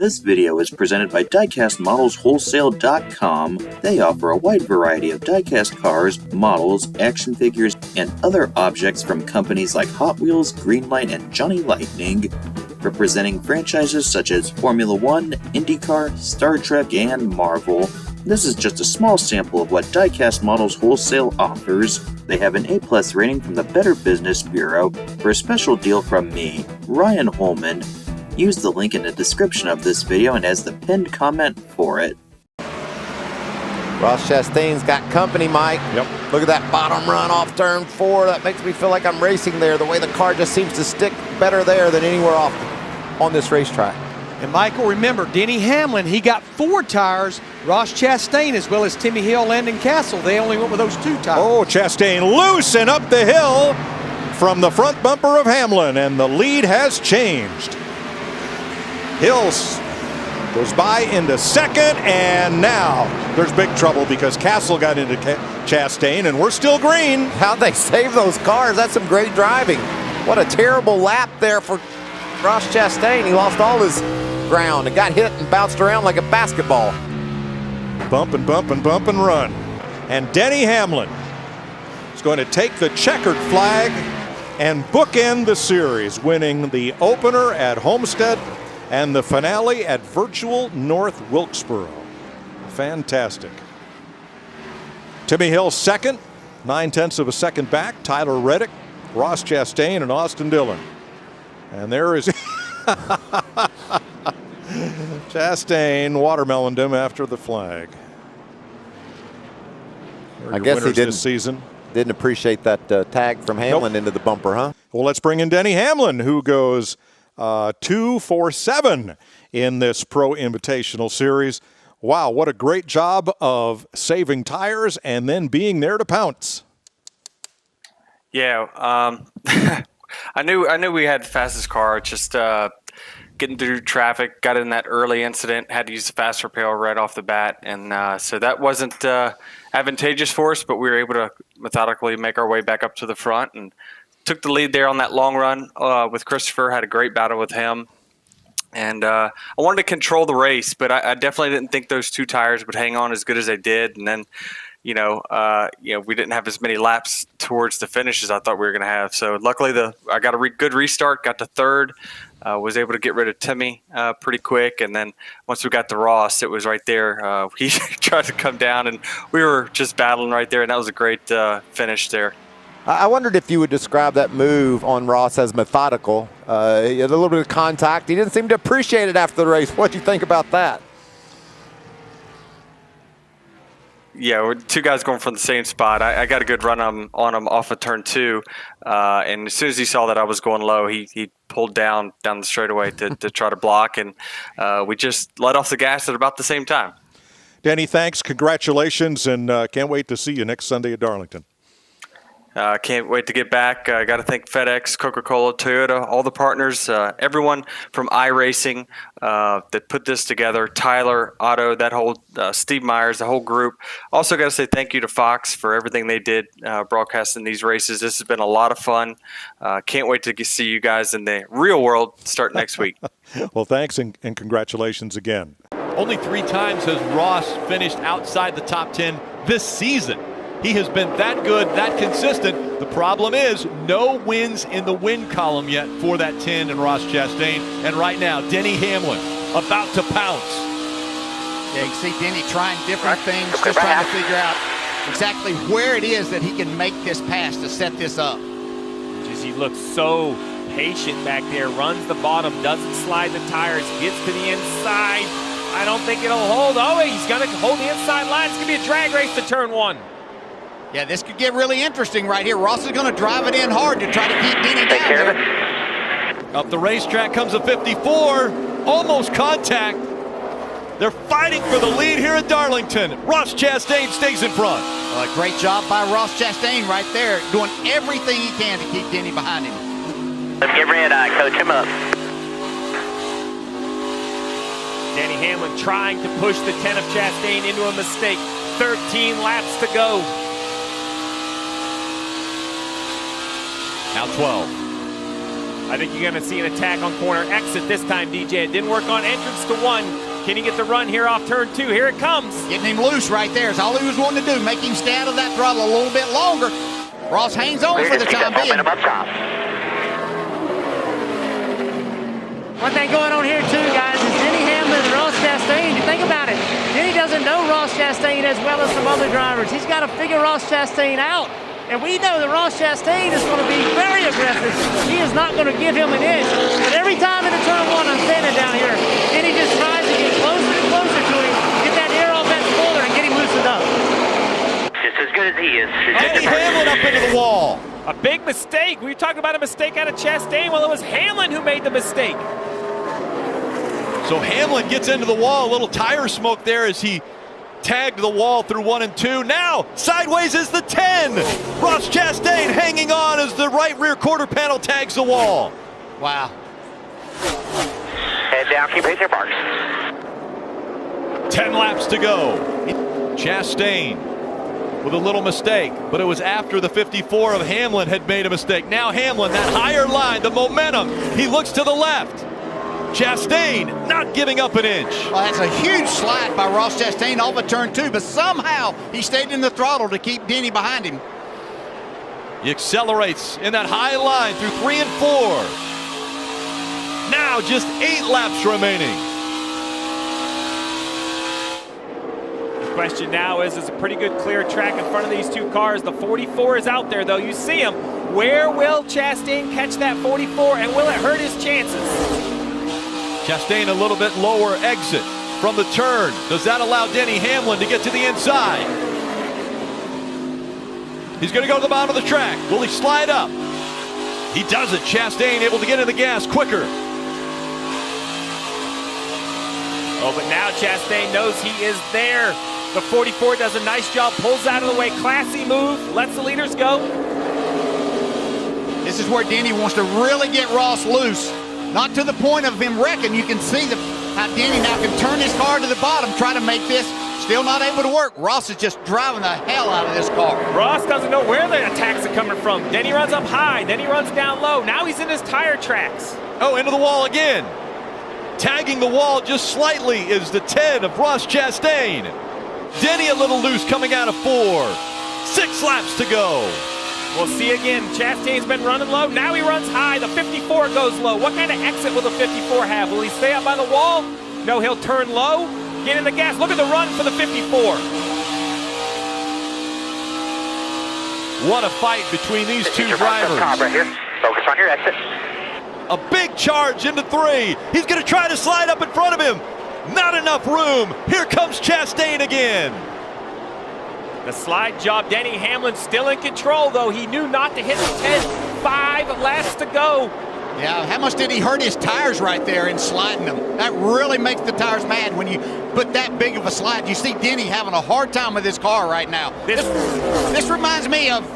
This video is presented by DiecastModelsWholesale.com. They offer a wide variety of diecast cars, models, action figures, and other objects from companies like Hot Wheels, Greenlight, and Johnny Lightning, representing franchises such as Formula One, IndyCar, Star Trek, and Marvel. This is just a small sample of what Diecast Models Wholesale offers. They have an A+ rating from the Better Business Bureau. For a special deal from me, Ryan Holman, use the link in the description of this video and as the pinned comment for it. Ross Chastain's got company, Mike. Yep. Look at that bottom run off turn 4. That makes me feel like I'm racing there. The way the car just seems to stick better there than anywhere off on this racetrack. And Michael, remember, Denny Hamlin, he got 4 tires. Ross Chastain, as well as Timmy Hill, Landon Castle, they only went with those 2 tires. Oh, Chastain loose and up the hill from the front bumper of Hamlin, and the lead has changed. Hills goes by into second, and now there's big trouble because Castle got into Chastain, and we're still green. How'd they save those cars? That's some great driving. What a terrible lap there for Ross Chastain. He lost all his ground and got hit and bounced around like a basketball. Bump and bump and bump and run. And Denny Hamlin is going to take the checkered flag and bookend the series, winning the opener at Homestead and the finale at Virtual North Wilkesboro. Fantastic. Timmy Hill second, 9/10 of a second back. Tyler Reddick, Ross Chastain, and Austin Dillon. And there is Chastain watermeloned him after the flag. I guess he didn't appreciate that tag from Hamlin into the bumper, huh? Well, let's bring in Denny Hamlin, who goes 2 for 7 in this Pro Invitational Series. Wow, what a great job of saving tires and then being there to pounce. Yeah, I knew we had the fastest car. Just getting through traffic, got in that early incident, had to use the fast repair right off the bat, and so that wasn't advantageous for us. But we were able to methodically make our way back up to the front and took the lead there on that long run with Christopher. Had a great battle with him, and I wanted to control the race, but I definitely didn't think those 2 tires would hang on as good as they did. And then, we didn't have as many laps towards the finish as I thought we were going to have. So luckily, I got a good restart, got to 3rd, was able to get rid of Timmy pretty quick. And then once we got to Ross, it was right there. He tried to come down, and we were just battling right there, and that was a great finish there. I wondered if you would describe that move on Ross as methodical. He had a little bit of contact. He didn't seem to appreciate it after the race. What do you think about that? Yeah, we're 2 guys going from the same spot. I got a good run on him off of turn 2, and as soon as he saw that I was going low, he pulled down the straightaway to try to block, and we just let off the gas at about the same time. Denny, thanks, congratulations, and can't wait to see you next Sunday at Darlington. Can't wait to get back. I got to thank FedEx, Coca-Cola, Toyota, all the partners, everyone from iRacing that put this together. Tyler, Otto, that whole Steve Myers, the whole group. Also got to say thank you to Fox for everything they did broadcasting these races. This has been a lot of fun. Can't wait to see you guys in the real world start next week. Well, thanks and congratulations again. Only 3 times has Ross finished outside the top 10 this season. He has been that good, that consistent. The problem is no wins in the win column yet for that 10 and Ross Chastain. And right now, Denny Hamlin about to pounce. Yeah, you can see Denny trying different things, just trying to figure out exactly where it is that he can make this pass to set this up. Just he looks so patient back there, runs the bottom, doesn't slide the tires, gets to the inside. I don't think it'll hold. Oh, he's going to hold the inside line. It's going to be a drag race to turn 1. Yeah, this could get really interesting right here. Ross is going to drive it in hard to try to keep Denny down there. Up the racetrack comes a 54. Almost contact. They're fighting for the lead here at Darlington. Ross Chastain stays in front. Great job by Ross Chastain right there, doing everything he can to keep Denny behind him. Let's get red eye, coach him up. Denny Hamlin trying to push the 10 of Chastain into a mistake. 13 laps to go. Now 12. I think you're going to see an attack on corner exit this time, DJ. It didn't work on entrance to 1. Can he get the run here off turn 2? Here it comes. Getting him loose right there is all he was wanting to do. Make him stay out of that throttle a little bit longer. Ross hangs on for the time being. One thing going on here too, guys, is Denny Hamlin and Ross Chastain. You think about it, Denny doesn't know Ross Chastain as well as some other drivers. He's got to figure Ross Chastain out. And we know that Ross Chastain is going to be very aggressive. He is not going to give him an inch. But every time in the turn 1, I'm standing down here, Denny just tries to get closer and closer to him, get that air off that spoiler, and get him loosened up. Just as good as he is. Denny Hamlin up into the wall. A big mistake. We were talking about a mistake out of Chastain. Well, it was Hamlin who made the mistake. So Hamlin gets into the wall. A little tire smoke there as he tagged the wall through 1 and 2. Now sideways is the 10. Ross Chastain hanging on as the right rear quarter panel tags the wall. Wow. Head down, keep hitting your marks. 10 laps to go. Chastain with a little mistake, but it was after the 54 of Hamlin had made a mistake. Now Hamlin, that higher line, the momentum. He looks to the left. Chastain not giving up an inch. Well, that's a huge slide by Ross Chastain off of turn 2, but somehow he stayed in the throttle to keep Denny behind him. He accelerates in that high line through 3 and 4. Now just 8 laps remaining. The question now is a pretty good clear track in front of these two cars. The 44 is out there, though. You see him. Where will Chastain catch that 44, and will it hurt his chances? Chastain a little bit lower exit from the turn. Does that allow Denny Hamlin to get to the inside? He's going to go to the bottom of the track. Will he slide up? He does it. Chastain able to get in the gas quicker. Oh, but now Chastain knows he is there. The 44 does a nice job, pulls out of the way. Classy move, lets the leaders go. This is where Denny wants to really get Ross loose. Not to the point of him wrecking. You can see how Denny now can turn his car to the bottom, try to make this. Still not able to work. Ross is just driving the hell out of this car. Ross doesn't know where the attacks are coming from. Denny runs up high, then he runs down low. Now he's in his tire tracks. Oh, into the wall again. Tagging the wall just slightly is the 10 of Ross Chastain. Denny a little loose coming out of 4. 6 laps to go. We'll see again. Chastain's been running low. Now he runs high. The 54 goes low. What kind of exit will the 54 have? Will he stay up by the wall? No, he'll turn low, get in the gas. Look at the run for the 54. What a fight between these two drivers. Right here. Focus on your exit. A big charge into 3. He's going to try to slide up in front of him. Not enough room. Here comes Chastain again. The slide job. Denny Hamlin still in control, though. He knew not to hit the 10. 5 laps to go. Yeah, how much did he hurt his tires right there in sliding them? That really makes the tires mad when you put that big of a slide. You see Denny having a hard time with his car right now. This reminds me of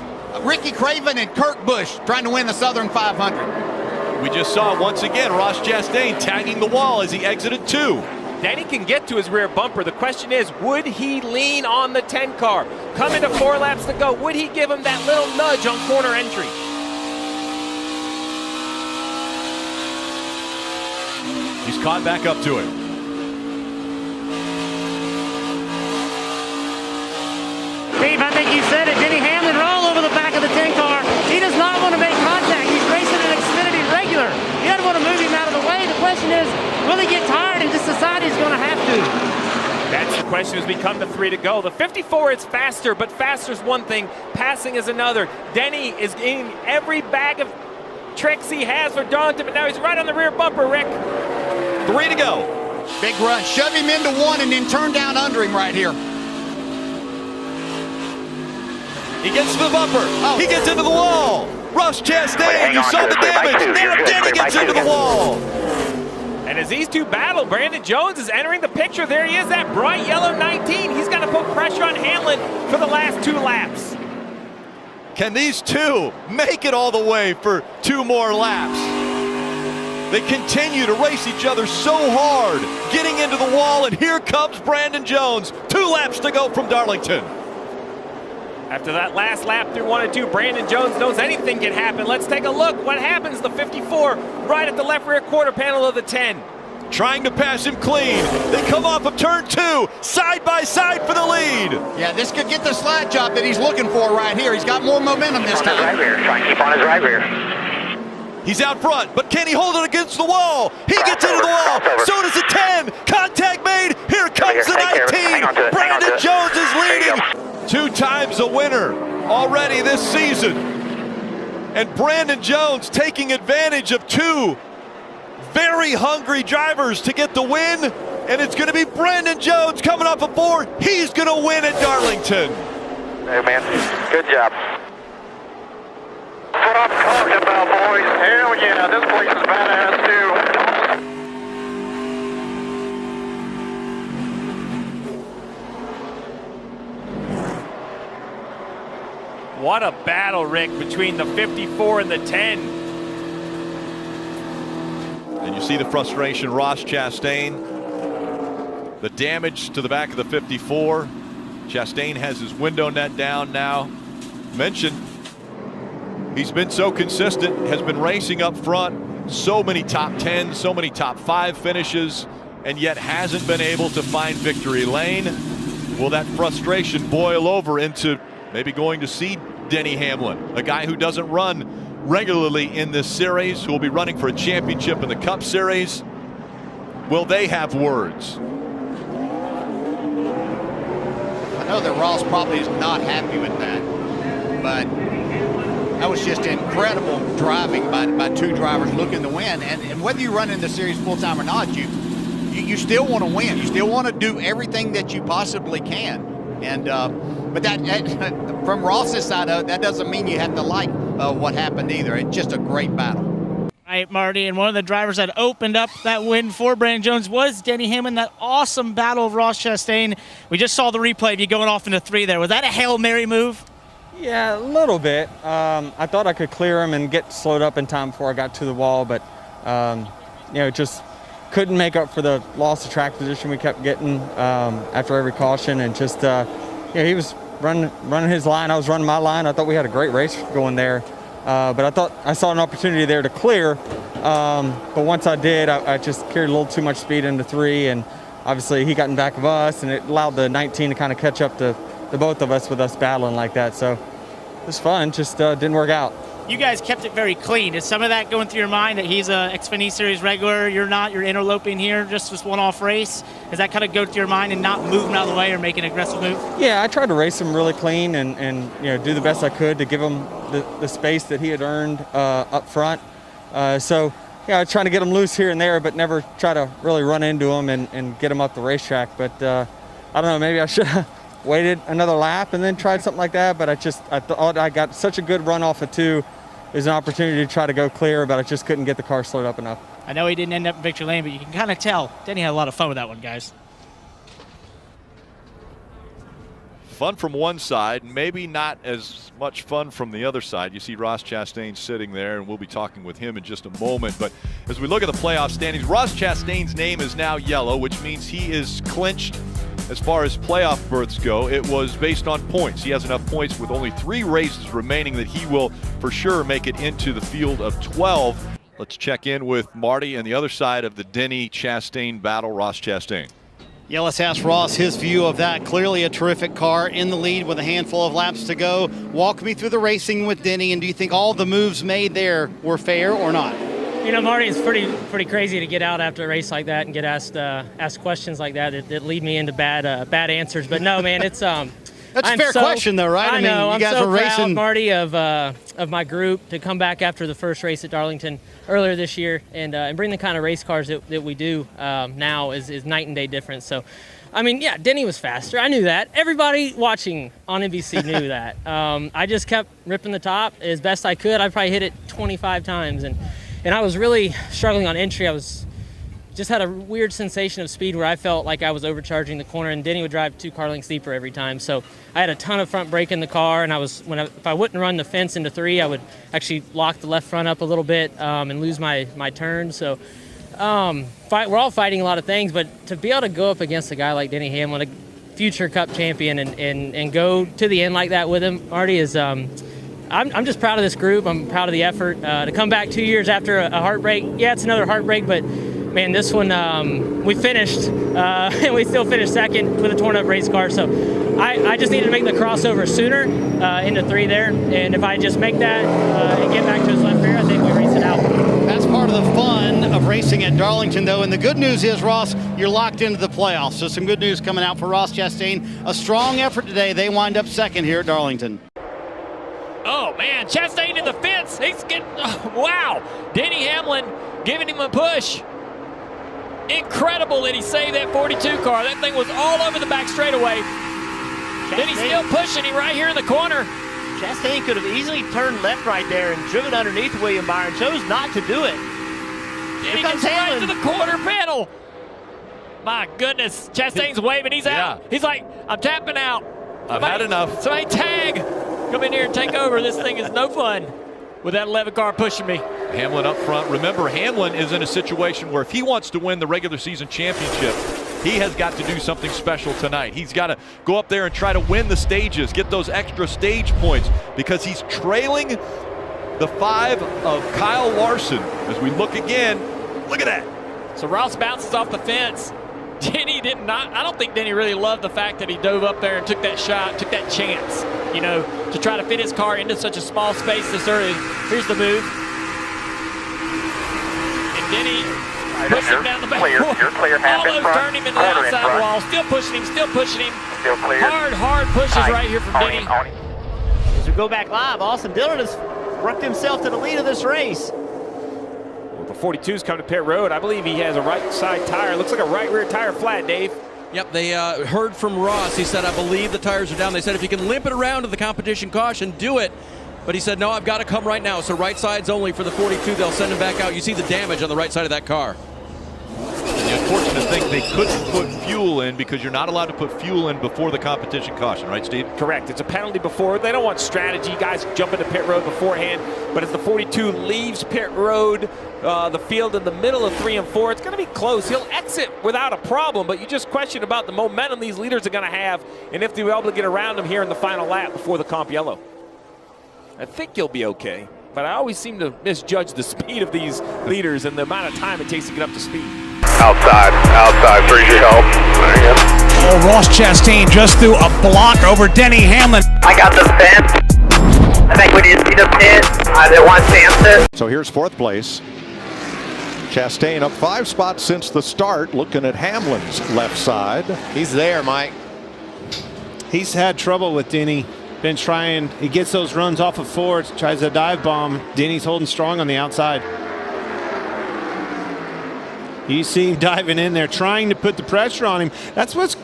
Ricky Craven and Kurt Busch trying to win the Southern 500. We just saw once again Ross Chastain tagging the wall as he exited 2. Denny can get to his rear bumper. The question is, would he lean on the 10 car? Coming to 4 laps to go, would he give him that little nudge on corner entry? He's caught back up to it. Steve, I think you said it. Denny Hamlin roll over the back of the 10 car. He does not want to make contact. He's racing an Xfinity regular. He doesn't want to move him out of the way. The question is, will he get tired and just decide he's going to have to? That's the question as we come to 3 to go. The 54 is faster, but faster is one thing. Passing is another. Denny is in every bag of tricks he has for Darlington, but now he's right on the rear bumper, Rick. 3 to go. Big run. Shove him into 1 and then turn down under him right here. He gets to the bumper. Oh. He gets into the wall. Ross Chastain, you saw the damage. Now Denny gets into the wall. And as these two battle, Brandon Jones is entering the picture. There he is, that bright yellow 19. He's got to put pressure on Hamlin for the last 2 laps. Can these two make it all the way for 2 more laps? They continue to race each other so hard, getting into the wall, and here comes Brandon Jones. 2 laps to go from Darlington. After that last lap through 1 and 2, Brandon Jones knows anything can happen. Let's take a look. What happens? The 54 right at the left rear quarter panel of the 10. Trying to pass him clean. They come off of turn 2, side by side for the lead. Yeah, this could get the slide job that he's looking for right here. He's got more momentum this time. Right rear. Try and keep on his right rear. He's out front, but can he hold it against the wall? He gets into the wall. So does the 10. Contact made. Here comes the 19. Brandon Jones is leading. 2 times a winner already this season. And Brandon Jones taking advantage of 2 very hungry drivers to get the win. And it's going to be Brandon Jones coming off a 4. He's going to win at Darlington. Hey, man. Good job. That's what I'm talking about, boys. Hell yeah, this place is badass too. What a battle, Rick, between the 54 and the 10. And you see the frustration, Ross Chastain. The damage to the back of the 54. Chastain has his window net down now. Mentioned he's been so consistent, has been racing up front, so many top 10s, so many top 5 finishes, and yet hasn't been able to find victory lane. Will that frustration boil over into maybe going to see Denny Hamlin, a guy who doesn't run regularly in this series, who will be running for a championship in the Cup Series? Will they have words? I know that Ross probably is not happy with that, but that was just incredible driving by 2 drivers looking to win. And whether you run in the series full time or not, you still want to win. You still want to do everything that you possibly can. And but that from Ross's side, that doesn't mean you have to like what happened either. It's just a great battle. Right, Marty, and one of the drivers that opened up that win for Brandon Jones was Denny Hamlin. That awesome battle of Ross Chastain. We just saw the replay of you going off into 3 there. Was that a Hail Mary move? Yeah, a little bit. I thought I could clear him and get slowed up in time before I got to the wall, but just couldn't make up for the loss of track position we kept getting after every caution, and just he was running his line, I was running my line. I thought we had a great race going there, but I thought I saw an opportunity there to clear. But once I did, I just carried a little too much speed into 3, and obviously he got in back of us, and it allowed the 19 to kind of catch up to the both of us with us battling like that. So it was fun, just didn't work out. You guys kept it very clean. Is some of that going through your mind that he's a Xfinity Series regular, you're not, you're interloping here, just this one-off race? Does that kind of go through your mind and not moving out of the way or making an aggressive move? Yeah, I tried to race him really clean and do the best I could to give him the space that he had earned up front. I was trying to get him loose here and there, but never try to really run into him and get him up the racetrack. But I don't know, maybe I should have waited another lap and then tried something like that. But I thought I got such a good run off of 2. There's an opportunity to try to go clear, but I just couldn't get the car slowed up enough. I know he didn't end up in victory lane, but you can kind of tell Denny had a lot of fun with that one, guys. Fun from one side, maybe not as much fun from the other side. You see Ross Chastain sitting there, and we'll be talking with him in just a moment. But as we look at the playoff standings, Ross Chastain's name is now yellow, which means he is clinched as far as playoff berths go. It was based on points. He has enough points with only 3 races remaining that he will for sure make it into the field of 12. Let's check in with Marty and the other side of the Denny Chastain battle, Ross Chastain. Yeah, let's ask Ross his view of that. Clearly a terrific car in the lead with a handful of laps to go. Walk me through the racing with Denny, and do you think all the moves made there were fair or not? You know, Marty, it's pretty crazy to get out after a race like that and get asked questions like that that lead me into bad answers. But no, man, it's that's a fair question, though, right? I know. You guys I'm so were proud, racing, Marty, of my group to come back after the first race at Darlington earlier this year and bring the kind of race cars that we do now is night and day difference. So, I mean, yeah, Denny was faster. I knew that. Everybody watching on NBC knew that. I just kept ripping the top as best I could. I probably hit it 25 times and I was really struggling on entry. I just had a weird sensation of speed where I felt like I was overcharging the corner, and Denny would drive 2 car lengths deeper every time. So I had a ton of front brake in the car, and if I wouldn't run the fence into 3, I would actually lock the left front up a little bit and lose my turn. So we're all fighting a lot of things, but to be able to go up against a guy like Denny Hamlin, future Cup champion and go to the end like that with him, Marty, is I'm just proud of this group. I'm proud of the effort. To come back 2 years after a heartbreak, yeah, it's another heartbreak, but man, this one, we finished, and we still finished second with a torn-up race car. So I just needed to make the crossover sooner into 3 there, and if I just make that and get back to his left rear, I think we race it out. That's part of the fun of racing at Darlington, though, and the good news is, Ross, you're locked into the playoffs. So some good news coming out for Ross Chastain. A strong effort today. They wind up second here at Darlington. Oh, man, Chastain in the fence. He's getting, wow. Denny Hamlin giving him a push. Incredible that he saved that 42 car. That thing was all over the back straightaway. Then he's still pushing him right here in the corner. Chastain could have easily turned left right there and driven underneath William Byron. Chose not to do it. Then he gets right to the corner panel. My goodness, Chastain's waving. He's out. He's like, I'm tapping out. I've had enough. Somebody tag. Come in here and take over. This thing is no fun with that 11 car pushing me. Hamlin up front. Remember, Hamlin is in a situation where if he wants to win the regular season championship, he has got to do something special tonight. He's got to go up there and try to win the stages, get those extra stage points, because he's trailing the 5 of Kyle Larson. As we look again, look at that. So Ross bounces off the fence. Denny did not, I don't think Denny really loved the fact that he dove up there and took that shot, took that chance, you know, to try to fit his car into such a small space this early. Here's the move. And Denny pushed him down the back. You're clear, half in front. Almost turned him into the outside wall. Still pushing him, still pushing him. Still clear. Hard pushes right here from Denny. As we go back live, Austin Dillon has worked himself to the lead of this race. The 42's coming to pit road. I believe he has a right side tire. Looks like a right rear tire flat, Dave. Yep, they heard from Ross. He said, I believe the tires are down. They said, if you can limp it around to the competition caution, do it. But he said, no, I've got to come right now. So right side's only for the 42. They'll send him back out. You see the damage on the right side of that car. The unfortunate thing, they couldn't put fuel in because you're not allowed to put fuel in before the competition caution, right, Steve? Correct. It's a penalty before. They don't want strategy. Guys jump into pit road beforehand. But as the 42 leaves pit road, the field in the middle of 3 and 4, it's going to be close. He'll exit without a problem, but you just question about the momentum these leaders are going to have and if they'll be able to get around him here in the final lap before the comp yellow. I think he'll be okay, but I always seem to misjudge the speed of these leaders and the amount of time it takes to get up to speed. Outside, appreciate help. There you go. Oh, Ross Chastain just threw a block over Denny Hamlin. I got the fence. I think we need to see the pit. They want to chance it. So here's 4th place. Chastain up 5 spots since the start, looking at Hamlin's left side. He's there, Mike. He's had trouble with Denny. Been trying, he gets those runs off of Feuds, tries a dive bomb. Denny's holding strong on the outside. You see him diving in there, trying to put the pressure on him. That's what's,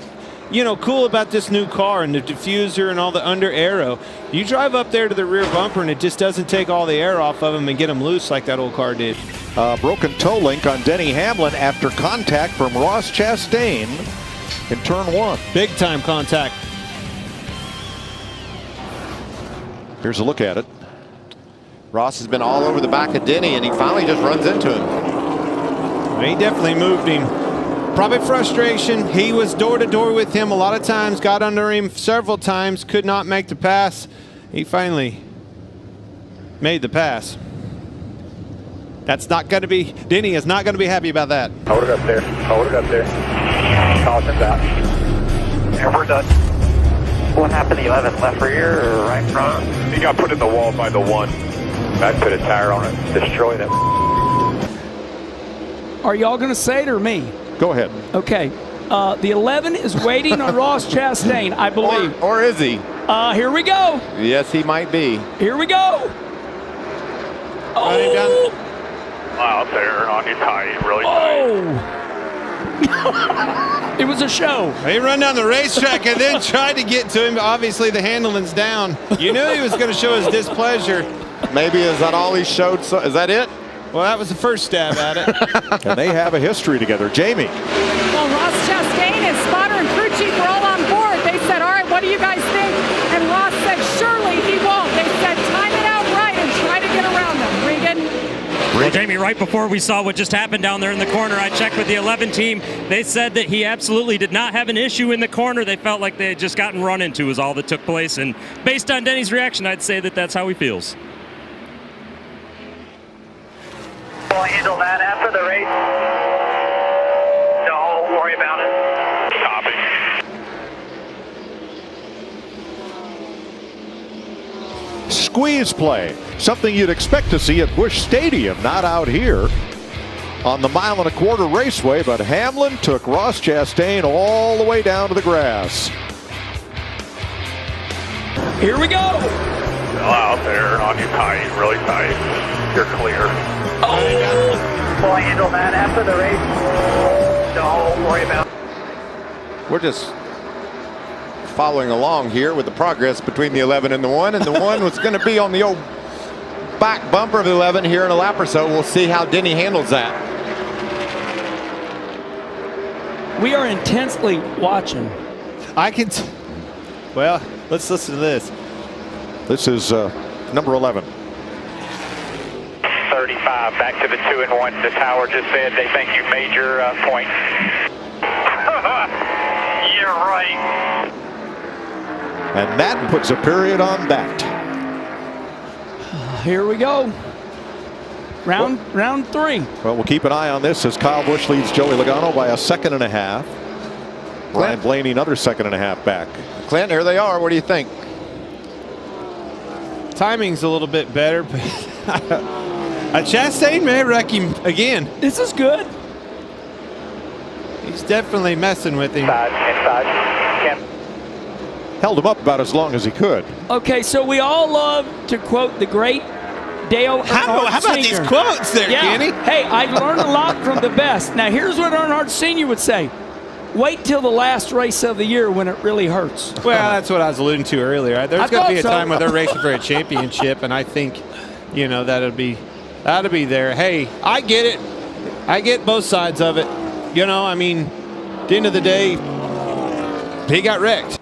you know, cool about this new car and the diffuser and all the under aero. You drive up there to the rear bumper and it just doesn't take all the air off of him and get him loose like that old car did. Broken toe link on Denny Hamlin after contact from Ross Chastain in turn 1. Big time contact. Here's a look at it. Ross has been all over the back of Denny, and he finally just runs into him. He definitely moved him. Probably frustration. He was door to door with him a lot of times, got under him several times, could not make the pass. He finally made the pass. That's not going to be, Denny is not going to be happy about that. Hold it up there. Hold it up there. Caution's out. And we're done. What happened to 11? Left rear or right front? He got put in the wall by the 1. Back put a tire on it. Destroyed it. Are y'all going to say it or me? Go ahead. Okay. The 11 is waiting on Ross Chastain, I believe. Or is he? Here we go. Yes, he might be. Here we go. Oh. Wow, there on his high. Really tight. It was a show. He run down the racetrack and then tried to get to him. Obviously, the handling's down. You knew he was going to show his displeasure. Maybe is that all he showed? So, is that it? Well, that was the first stab at it. And they have a history together. Jamie. Well, Ross Chastain and Spotter and crew chief were all on board. They said, all right, what do you guys think? And Ross said, surely he won't. They said, time it out right and try to get around them. Regan? Jamie, right before we saw what just happened down there in the corner, I checked with the 11 team. They said that he absolutely did not have an issue in the corner. They felt like they had just gotten run into is all that took place. And based on Denny's reaction, I'd say that that's how he feels. We'll handle that after the race. Don't worry about it. Copy. Squeeze play, something you'd expect to see at Busch Stadium, not out here on the 1.25 mile raceway, but Hamlin took Ross Chastain all the way down to the grass. Here we go. Still out there on you tight, really tight. You're clear. Oh! We'll handle that after the race. Don't worry about it. We're just following along here with the progress between the 11 and the 1, and the 1 was going to be on the old back bumper of the 11 here in a lap or so. We'll see how Denny handles that. We are intensely watching. I can. Well, let's listen to this. This is number 11. 35 back to the 2 and 1. The tower just said they think you made your point. You're right. And that puts a period on that. Here we go. Round 3. Well, we'll keep an eye on this as Kyle Busch leads Joey Logano by 1.5 seconds. Ryan Blaney another 1.5 seconds back. Clint, here they are. What do you think? Timing's a little bit better, but Chastain may wreck him again. This is good. He's definitely messing with him. Inside. Held him up about as long as he could. Okay, so we all love to quote the great Dale Earnhardt How about Sr. these quotes there, Kenny? Hey, I've learned a lot from the best. Now, here's what Earnhardt Sr. would say. Wait till the last race of the year when it really hurts. Well, that's what I was alluding to earlier. There's going to be a time where they're racing for a championship, and I think, you know, that'll be there. Hey, I get it. I get both sides of it. You know, I mean, at the end of the day, he got wrecked.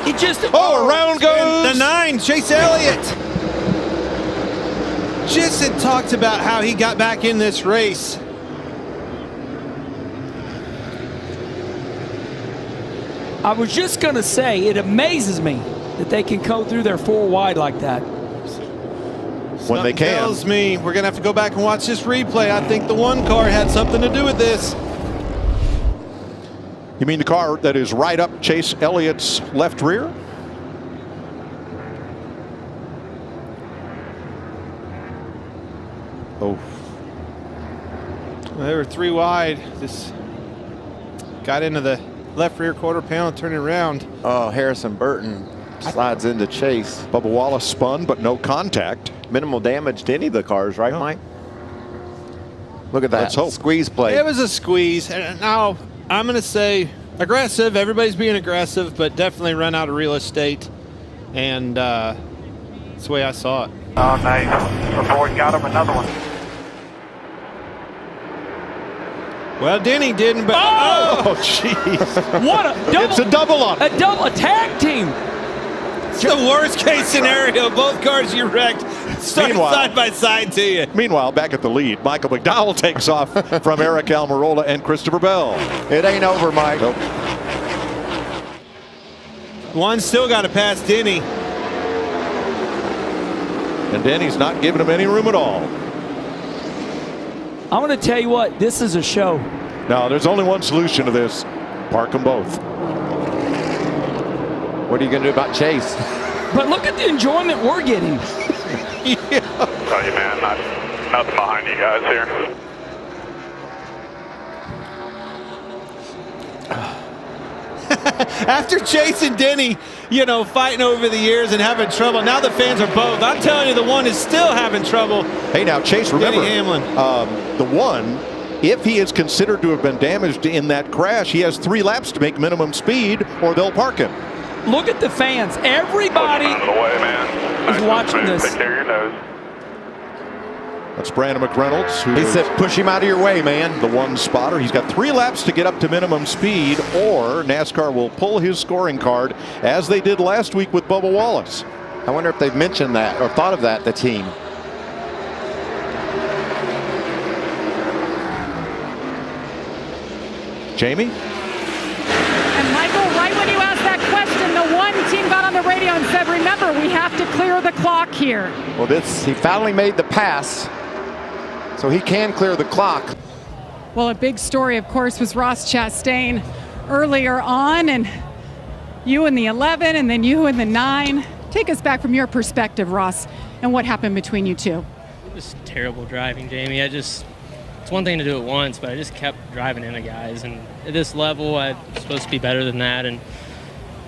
He just around goes the 9, Chase Elliott. Just had talked about how he got back in this race. I was just going to say, it amazes me that they can go through their 4 wide like that. When they can. Tells me we're going to have to go back and watch this replay. I think the 1 car had something to do with this. You mean the car that is right up Chase Elliott's left rear? Oh. Well, they were 3 wide. Just got into the left rear quarter panel, turning around. Oh, Harrison Burton slides into Chase. Bubba Wallace spun, but no contact. Minimal damage to any of the cars, right, Mike? Look at that. Let's hope. Squeeze play. It was a squeeze. And now, I'm going to say aggressive. Everybody's being aggressive, but definitely run out of real estate. And that's the way I saw it. Oh, nice. Before he got him another one. Well, Denny didn't, but oh, jeez! What a double! It's a double up. A tag team. It's the worst case scenario. Both cars you wrecked started side by side to you. Meanwhile, back at the lead, Michael McDowell takes off from Eric Almirola and Christopher Bell. It ain't over, Mike. Nope. One still got to pass Denny. And Denny's not giving him any room at all. I'm going to tell you what, this is a show. No, there's only one solution to this. Park them both. What are you going to do about Chase? But look at the enjoyment we're getting. Yeah. Tell you, man, nothing behind you guys here. After Chase and Denny, you know, fighting over the years and having trouble, now the fans are both. I'm telling you, the 1 is still having trouble. Hey, now, Chase, remember, Denny Hamlin. The 1, if he is considered to have been damaged in that crash, he has 3 laps to make minimum speed, or they'll park him. Look at the fans. Everybody out of the way, man. is watching this. Take care of your nose. That's Brandon McReynolds. He said, push him out of your way, man. The 1 spotter. He's got 3 laps to get up to minimum speed, or NASCAR will pull his scoring card, as they did last week with Bubba Wallace. I wonder if they've mentioned that or thought of that, the team. Jamie? And Michael, right when you asked that question, the one team got on the radio and said, remember, we have to clear the clock here. Well, he finally made the pass, so he can clear the clock. Well, a big story, of course, was Ross Chastain earlier on, and you in the 11 and then you in the 9. Take us back from your perspective, Ross, and what happened between you two. It was terrible driving, Jamie. it's one thing to do it once, but I just kept driving into guys. And at this level, I'm supposed to be better than that. And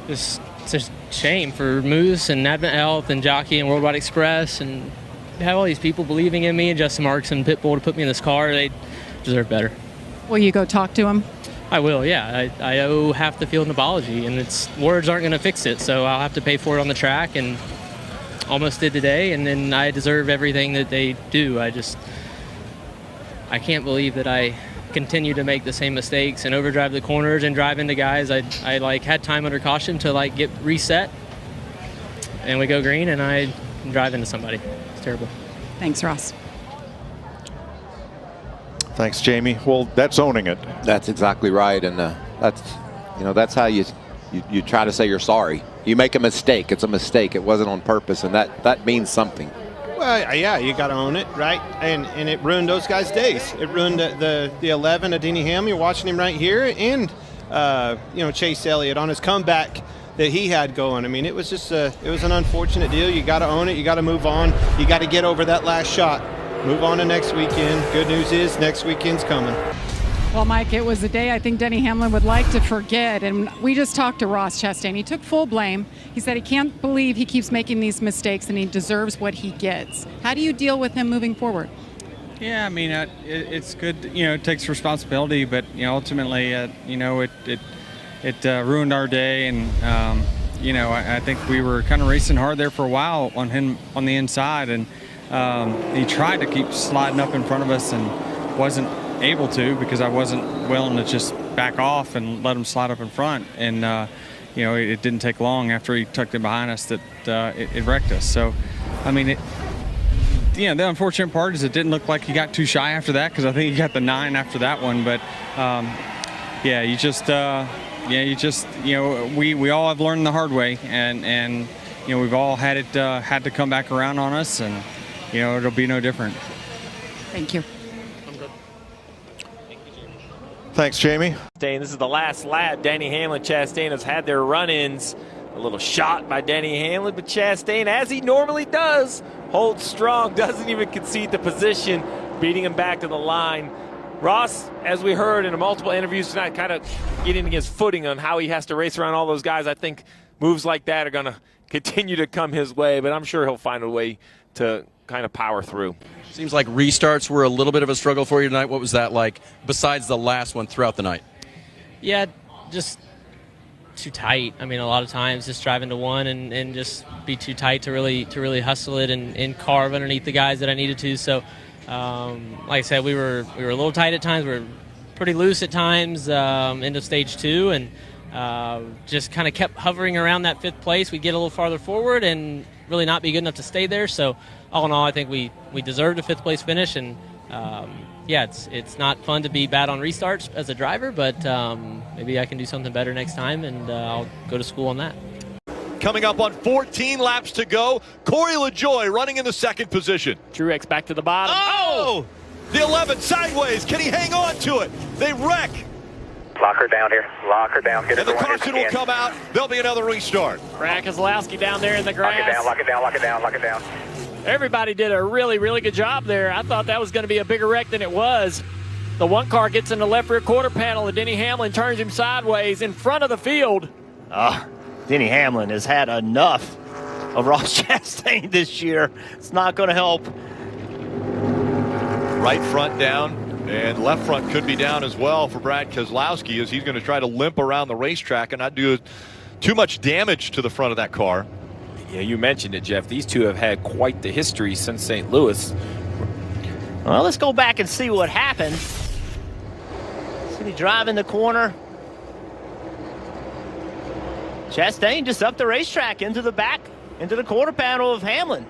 it's a shame for Moose and Advent Health and Jockey and Worldwide Express and have all these people believing in me and Justin Marks and Pitbull to put me in this car. They deserve better. Will you go talk to him? I will, yeah. I owe half the field an apology, and words aren't going to fix it, so I'll have to pay for it on the track, and almost did today, and then I deserve everything that they do. I can't believe that I continue to make the same mistakes and overdrive the corners and drive into guys. I had time under caution to get reset, and we go green, and I drive into somebody. It's terrible. Thanks, Ross. Thanks, Jamie. Well, that's owning it. That's exactly right, and that's how you try to say you're sorry. You make a mistake. It's a mistake. It wasn't on purpose, and that means something. Well, yeah, you got to own it, right? And it ruined those guys' days. It ruined the 11 of Denny Hamlin. You're watching him right here, and Chase Elliott on his comeback that he had going. I mean, it was just it was an unfortunate deal. You got to own it. You got to move on. You got to get over that last shot. Move on to next weekend. Good news is next weekend's coming. Well, Mike, it was a day I think Denny Hamlin would like to forget. And we just talked to Ross Chastain. He took full blame. He said he can't believe he keeps making these mistakes and he deserves what he gets. How do you deal with him moving forward? Yeah, I mean, it's good. It takes responsibility, but ultimately, it ruined our day, and I think we were kind of racing hard there for a while on him on the inside, and he tried to keep sliding up in front of us and wasn't able to because I wasn't willing to just back off and let him slide up in front, and it didn't take long after he tucked it behind us that it wrecked us. So, I mean, the unfortunate part is it didn't look like he got too shy after that, because I think he got the 9 after that one. But we all have learned the hard way, and we've all had to come back around on us, and it'll be no different. Thank you. Thanks, Jamie. This is the last lap. Denny Hamlin, Chastain has had their run-ins. A little shot by Denny Hamlin, but Chastain, as he normally does, holds strong, doesn't even concede the position, beating him back to the line. Ross, as we heard in multiple interviews tonight, kind of getting his footing on how he has to race around all those guys. I think moves like that are going to continue to come his way, but I'm sure he'll find a way to kind of power through. Seems like restarts were a little bit of a struggle for you tonight. What was that like, besides the last one throughout the night? Yeah, just too tight. I mean, a lot of times just driving to one and just be too tight to really hustle it and carve underneath the guys that I needed to. So, like I said, we were a little tight at times. We were pretty loose at times into stage 2, and just kind of kept hovering around that 5th place. We'd get a little farther forward and really not be good enough to stay there. So, all in all, I think we deserved a 5th place finish, and it's not fun to be bad on restarts as a driver, but maybe I can do something better next time, and I'll go to school on that. Coming up on 14 laps to go, Corey LaJoie running in the 2nd position. Truex back to the bottom. Oh! The 11 sideways. Can he hang on to it? They wreck. Lock her down here. Lock her down. Get and the caution will come out. There'll be another restart. Brad Keselowski down there in the grass. Lock it down, lock it down, lock it down, lock it down. Everybody did a really, really good job there. I thought that was going to be a bigger wreck than it was. The one car gets in the left rear quarter panel, and Denny Hamlin turns him sideways in front of the field. Denny Hamlin has had enough of Ross Chastain this year. It's not going to help. Right front down, and left front could be down as well for Brad Keselowski, as he's going to try to limp around the racetrack and not do too much damage to the front of that car. Yeah, you mentioned it, Jeff. These two have had quite the history since St. Louis. Well, let's go back and see what happened. See the drive in the corner. Chastain just up the racetrack into the back, into the quarter panel of Hamlin.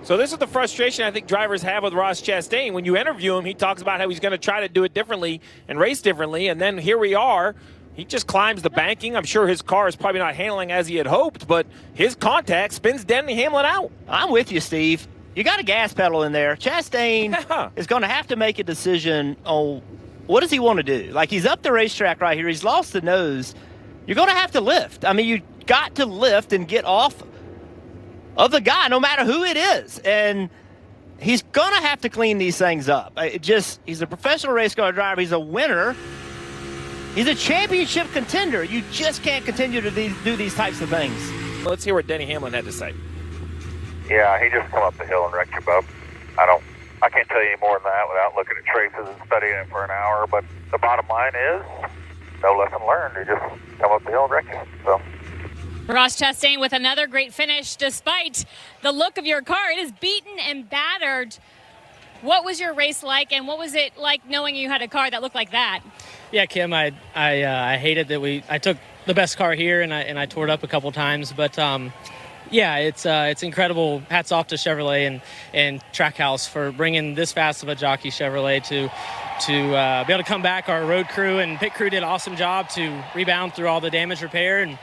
So this is the frustration I think drivers have with Ross Chastain. When you interview him, he talks about how he's going to try to do it differently and race differently, and then here we are. He just climbs the banking. I'm sure his car is probably not handling as he had hoped, but his contact spins Denny Hamlin out. I'm with you, Steve. You got a gas pedal in there. Chastain is going to have to make a decision on what does he want to do. Like, he's up the racetrack right here. He's lost the nose. You're going to have to lift. I mean, you got to lift and get off of the guy, no matter who it is. And he's going to have to clean these things up. He's a professional race car driver. He's a winner. He's a championship contender. You just can't continue to do these types of things. Let's hear what Denny Hamlin had to say. Yeah, he just come up the hill and wrecked you, bub. I can't tell you any more than that without looking at traces and studying it for an hour, but the bottom line is no lesson learned. He just come up the hill and wreck you. So. Ross Chastain with another great finish despite the look of your car. It is beaten and battered. What was your race like, and what was it like knowing you had a car that looked like that? Yeah, Kim, I hated that I took the best car here and I tore it up a couple times, but yeah, it's incredible. Hats off to Chevrolet and Trackhouse for bringing this fast of a jockey Chevrolet to be able to come back. Our road crew and pit crew did an awesome job to rebound through all the damage repair, and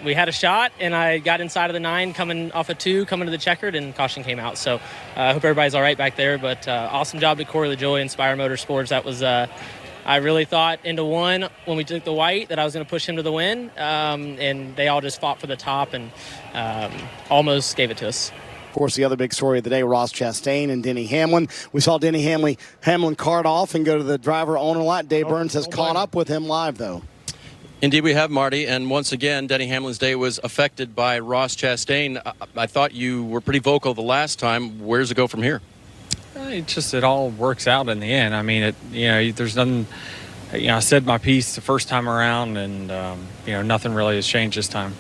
we had a shot, and I got inside of the 9 coming off a 2, coming to the checkered, and caution came out. So I hope everybody's all right back there, but awesome job to Corey LaJoy, Inspire Motorsports. That was I really thought into 1 when we took the white that I was going to push him to the win, and they all just fought for the top and almost gave it to us. Of course, the other big story of the day, Ross Chastain and Denny Hamlin. We saw Denny Hamlin cart off and go to the driver owner lot. Dave Burns has caught up with him live, though. Indeed, we have, Marty. And once again, Denny Hamlin's day was affected by Ross Chastain. I thought you were pretty vocal the last time. Where's it go from here? It all works out in the end. I mean, there's nothing. I said my piece the first time around, and nothing really has changed this time.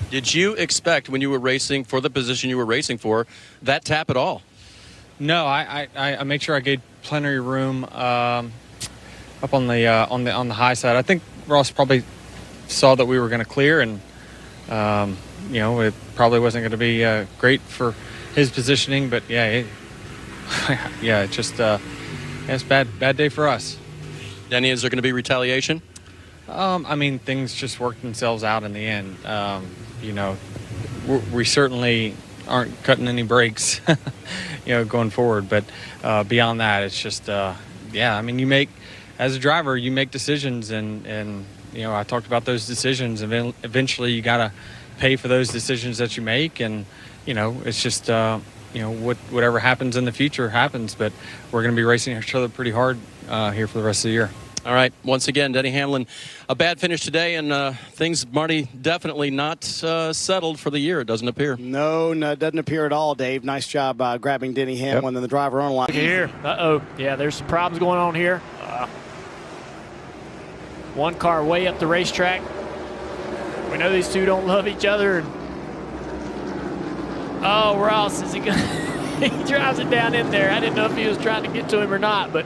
Did you expect, when you were racing for the position you were racing for, that tap at all? No, I made sure I gave plenty of room up on the high side. I think Ross probably saw that we were going to clear, and it probably wasn't going to be great for his positioning. But yeah, it's bad day for us. Denny, is there going to be retaliation? I mean, things just worked themselves out in the end. We certainly aren't cutting any breaks, going forward. But beyond that, it's just, I mean, as a driver, you make decisions, and I talked about those decisions, and eventually you got to pay for those decisions that you make, and it's just whatever happens in the future happens, but we're going to be racing each other pretty hard here for the rest of the year. All right. Once again, Denny Hamlin, a bad finish today, and things, Marty, definitely not settled for the year, it doesn't appear. No, it doesn't appear at all, Dave. Nice job grabbing Denny Hamlin and the driver on line. Look here. Uh-oh. Yeah, there's some problems going on here. One car way up the racetrack. We know these two don't love each other. And oh, Ross, is he going he drives it down in there. I didn't know if he was trying to get to him or not, but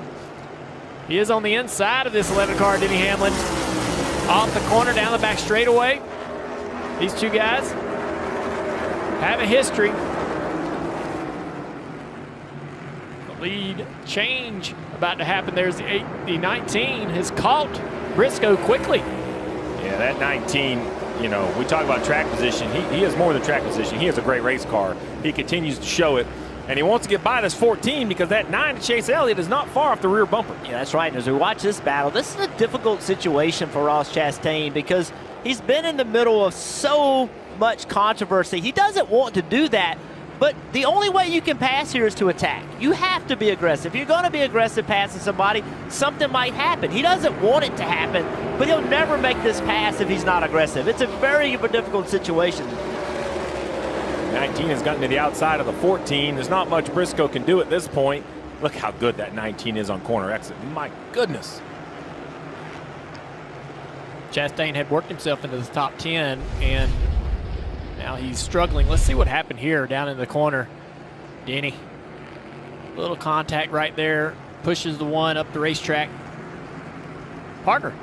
he is on the inside of this 11 car, Denny Hamlin. Off the corner, down the back straightaway. These two guys have a history. The lead change about to happen. There's the 19 has caught Briscoe quickly. Yeah, that 19, we talk about track position. He has more than track position. He has a great race car. He continues to show it. And he wants to get by this 14 because that 9 to Chase Elliott is not far off the rear bumper. Yeah, that's right. And as we watch this battle, this is a difficult situation for Ross Chastain because he's been in the middle of so much controversy. He doesn't want to do that, but the only way you can pass here is to attack. You have to be aggressive. If you're going to be aggressive passing somebody, something might happen. He doesn't want it to happen, but he'll never make this pass if he's not aggressive. It's a very difficult situation. 19 has gotten to the outside of the 14. There's not much Briscoe can do at this point. Look how good that 19 is on corner exit. My goodness. Chastain had worked himself into the top 10, and now he's struggling. Let's see what happened here down in the corner. Denny, little contact right there, pushes the one up the racetrack. Partner.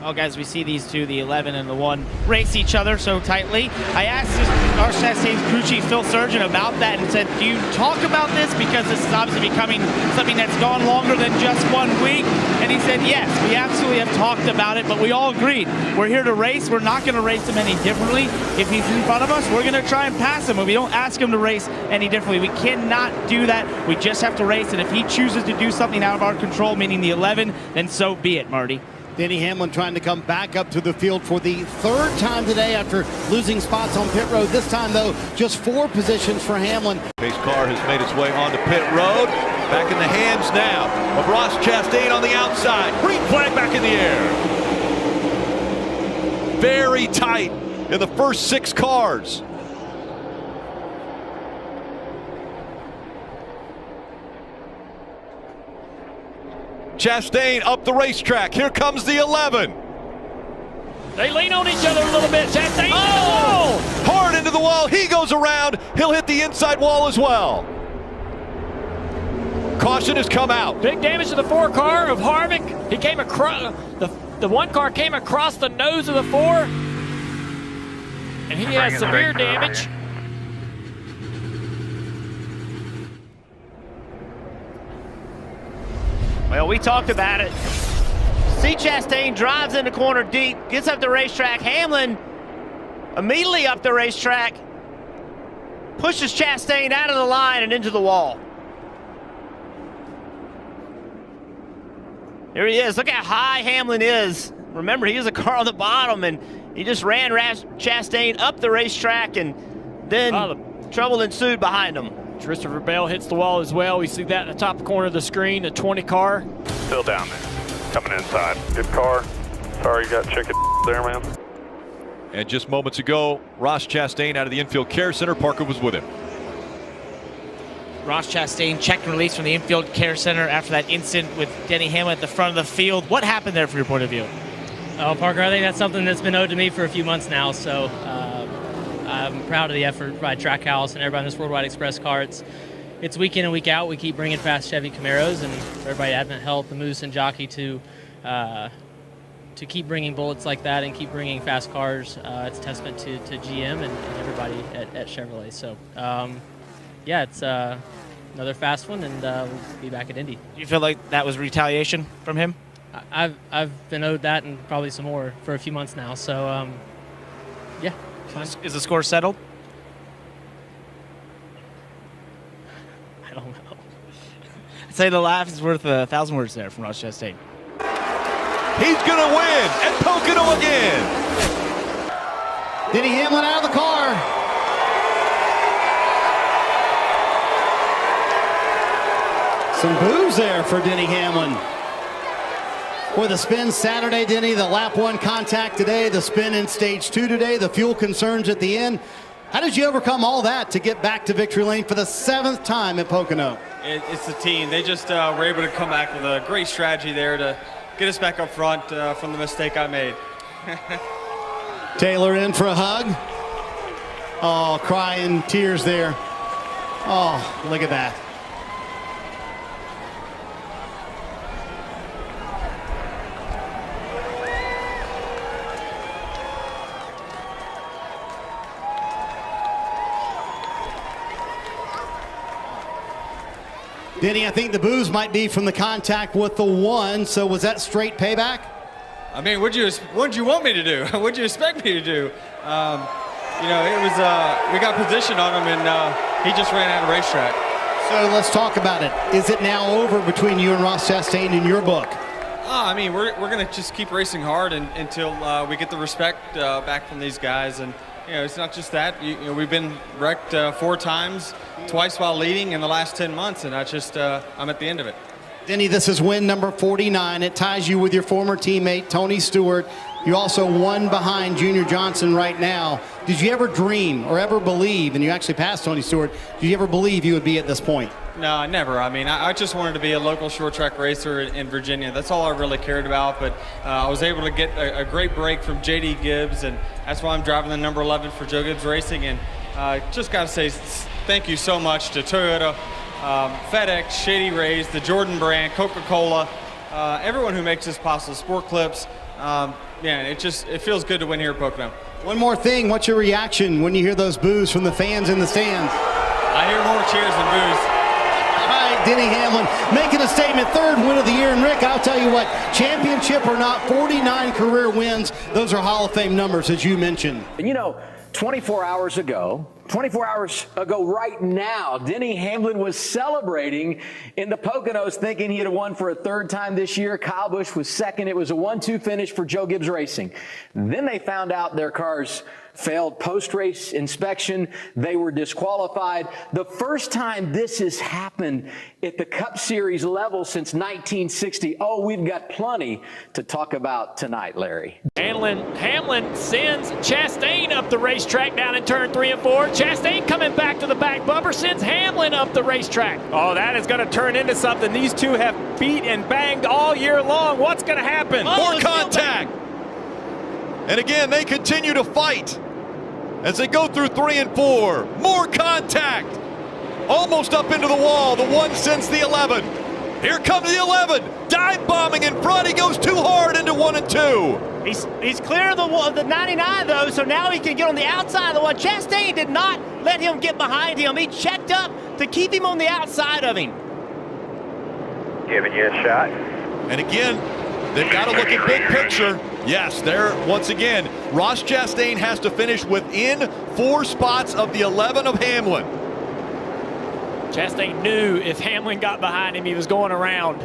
Well, guys, we see these two, the 11 and the 1, race each other so tightly. I asked our Chastain's crew chief, Phil Surgeon, about that and said, do you talk about this? Because this is obviously becoming something that's gone longer than just 1 week. And he said, yes, we absolutely have talked about it, but we all agreed. We're here to race. We're not going to race him any differently. If he's in front of us, we're going to try and pass him, but we don't ask him to race any differently. We cannot do that. We just have to race, and if he chooses to do something out of our control, meaning the 11, then so be it, Marty. Denny Hamlin trying to come back up to the field for the 3rd time today after losing spots on pit road. This time, though, just 4 positions for Hamlin. Pace car has made its way onto pit road. Back in the hands now of Ross Chastain on the outside. Green flag back in the air. Very tight in the first 6 cars. Chastain up the racetrack. Here comes the 11. They lean on each other a little bit. Chastain hard into the wall. He goes around. He'll hit the inside wall as well. Caution has come out. Big damage to the 4 car of Harvick. He came across, the 1 car came across the nose of the 4. And he has severe damage. Well, we talked about it. See, Chastain drives in the corner deep, gets up the racetrack. Hamlin immediately up the racetrack, pushes Chastain out of the line and into the wall. Here he is. Look how high Hamlin is. Remember, he was a car on the bottom, and he just ran Chastain up the racetrack, and then trouble ensued behind him. Christopher Bell hits the wall as well. We see that in the top corner of the screen, the 20 car. Still down there, coming inside. Good car. Sorry you got chicken there, man. And just moments ago, Ross Chastain out of the infield care center. Parker was with him. Ross Chastain checked and released from the infield care center after that incident with Denny Hamlin at the front of the field. What happened there from your point of view? Oh, Parker, I think that's something that's been owed to me for a few months now, so I'm proud of the effort by Trackhouse and everybody in this Worldwide Express car. It's week in and week out. We keep bringing fast Chevy Camaros, and everybody at Advent Health, the Moose and Jockey to keep bringing bullets like that and keep bringing fast cars. It's a testament to GM and everybody at Chevrolet. So, yeah, it's another fast one, and we'll be back at Indy. Do you feel like that was retaliation from him? I've been owed that and probably some more for a few months now. So, yeah. Fine. Is the score settled? I don't know. I'd say the laugh is worth 1,000 words there from Ross Chastain. He's going to win at Pocono again. Denny Hamlin out of the car. Some boos there for Denny Hamlin. Boy, the spin Saturday, Denny, the lap 1 contact today, the spin in stage 2 today, the fuel concerns at the end. How did you overcome all that to get back to victory lane for the 7th time at Pocono? It's the team. They just were able to come back with a great strategy there to get us back up front from the mistake I made. Taylor in for a hug. Oh, crying tears there. Oh, look at that. Denny, I think the boos might be from the contact with the 1, so was that straight payback? I mean, what'd you want me to do? What'd you expect me to do? You know, it was we got position on him, and he just ran out of racetrack. So let's talk about it. Is it now over between you and Ross Chastain in your book? I mean, we're going to just keep racing hard until we get the respect back from these guys. And, you know, it's not just that. You know, we've been wrecked 4 times, twice while leading in the last 10 months, and I just, I'm at the end of it. Denny, this is win number 49. It ties you with your former teammate, Tony Stewart. You also won behind Junior Johnson right now. Did you ever dream or ever believe, and you actually passed Tony Stewart, did you ever believe you would be at this point? No, never. I mean, I just wanted to be a local short track racer in Virginia. That's all I really cared about, but I was able to get a great break from J.D. Gibbs, and that's why I'm driving the number 11 for Joe Gibbs Racing. And just got to say thank you so much to Toyota, FedEx, Shady Rays, the Jordan brand, Coca-Cola, everyone who makes this possible, Sport Clips. Man, it feels good to win here at Pocono. One more thing, what's your reaction when you hear those boos from the fans in the stands? I hear more cheers than boos. All right, Denny Hamlin making a statement, 3rd win of the year. And Rick, I'll tell you what, championship or not, 49 career wins. Those are Hall of Fame numbers, as you mentioned. And you know, 24 hours ago right now, Denny Hamlin was celebrating in the Poconos, thinking he had won for a 3rd time this year. Kyle Busch was 2nd. It was a 1-2 finish for Joe Gibbs Racing. Then they found out their cars failed post-race inspection. They were disqualified. The first time this has happened at the Cup Series level since 1960. Oh, we've got plenty to talk about tonight, Larry. Hamlin sends Chastain up the racetrack down in turn 3 and 4. Chastain coming back to the back bumper, sends Hamlin up the racetrack. Oh, that is going to turn into something. These two have beat and banged all year long. What's going to happen? More contact. And again, they continue to fight as they go through 3 and 4. More contact. Almost up into the wall. The 1 sends the 11. Here comes the 11. Dive bombing in front. He goes too hard into 1 and 2. He's clear of the 99, though, so now he can get on the outside of the 1. Chastain did not let him get behind him. He checked up to keep him on the outside of him. Giving you a shot. And again, they've got to look at big picture. Yes, there once again, Ross Chastain has to finish within 4 spots of the 11 of Hamlin. Chastain knew if Hamlin got behind him, he was going around.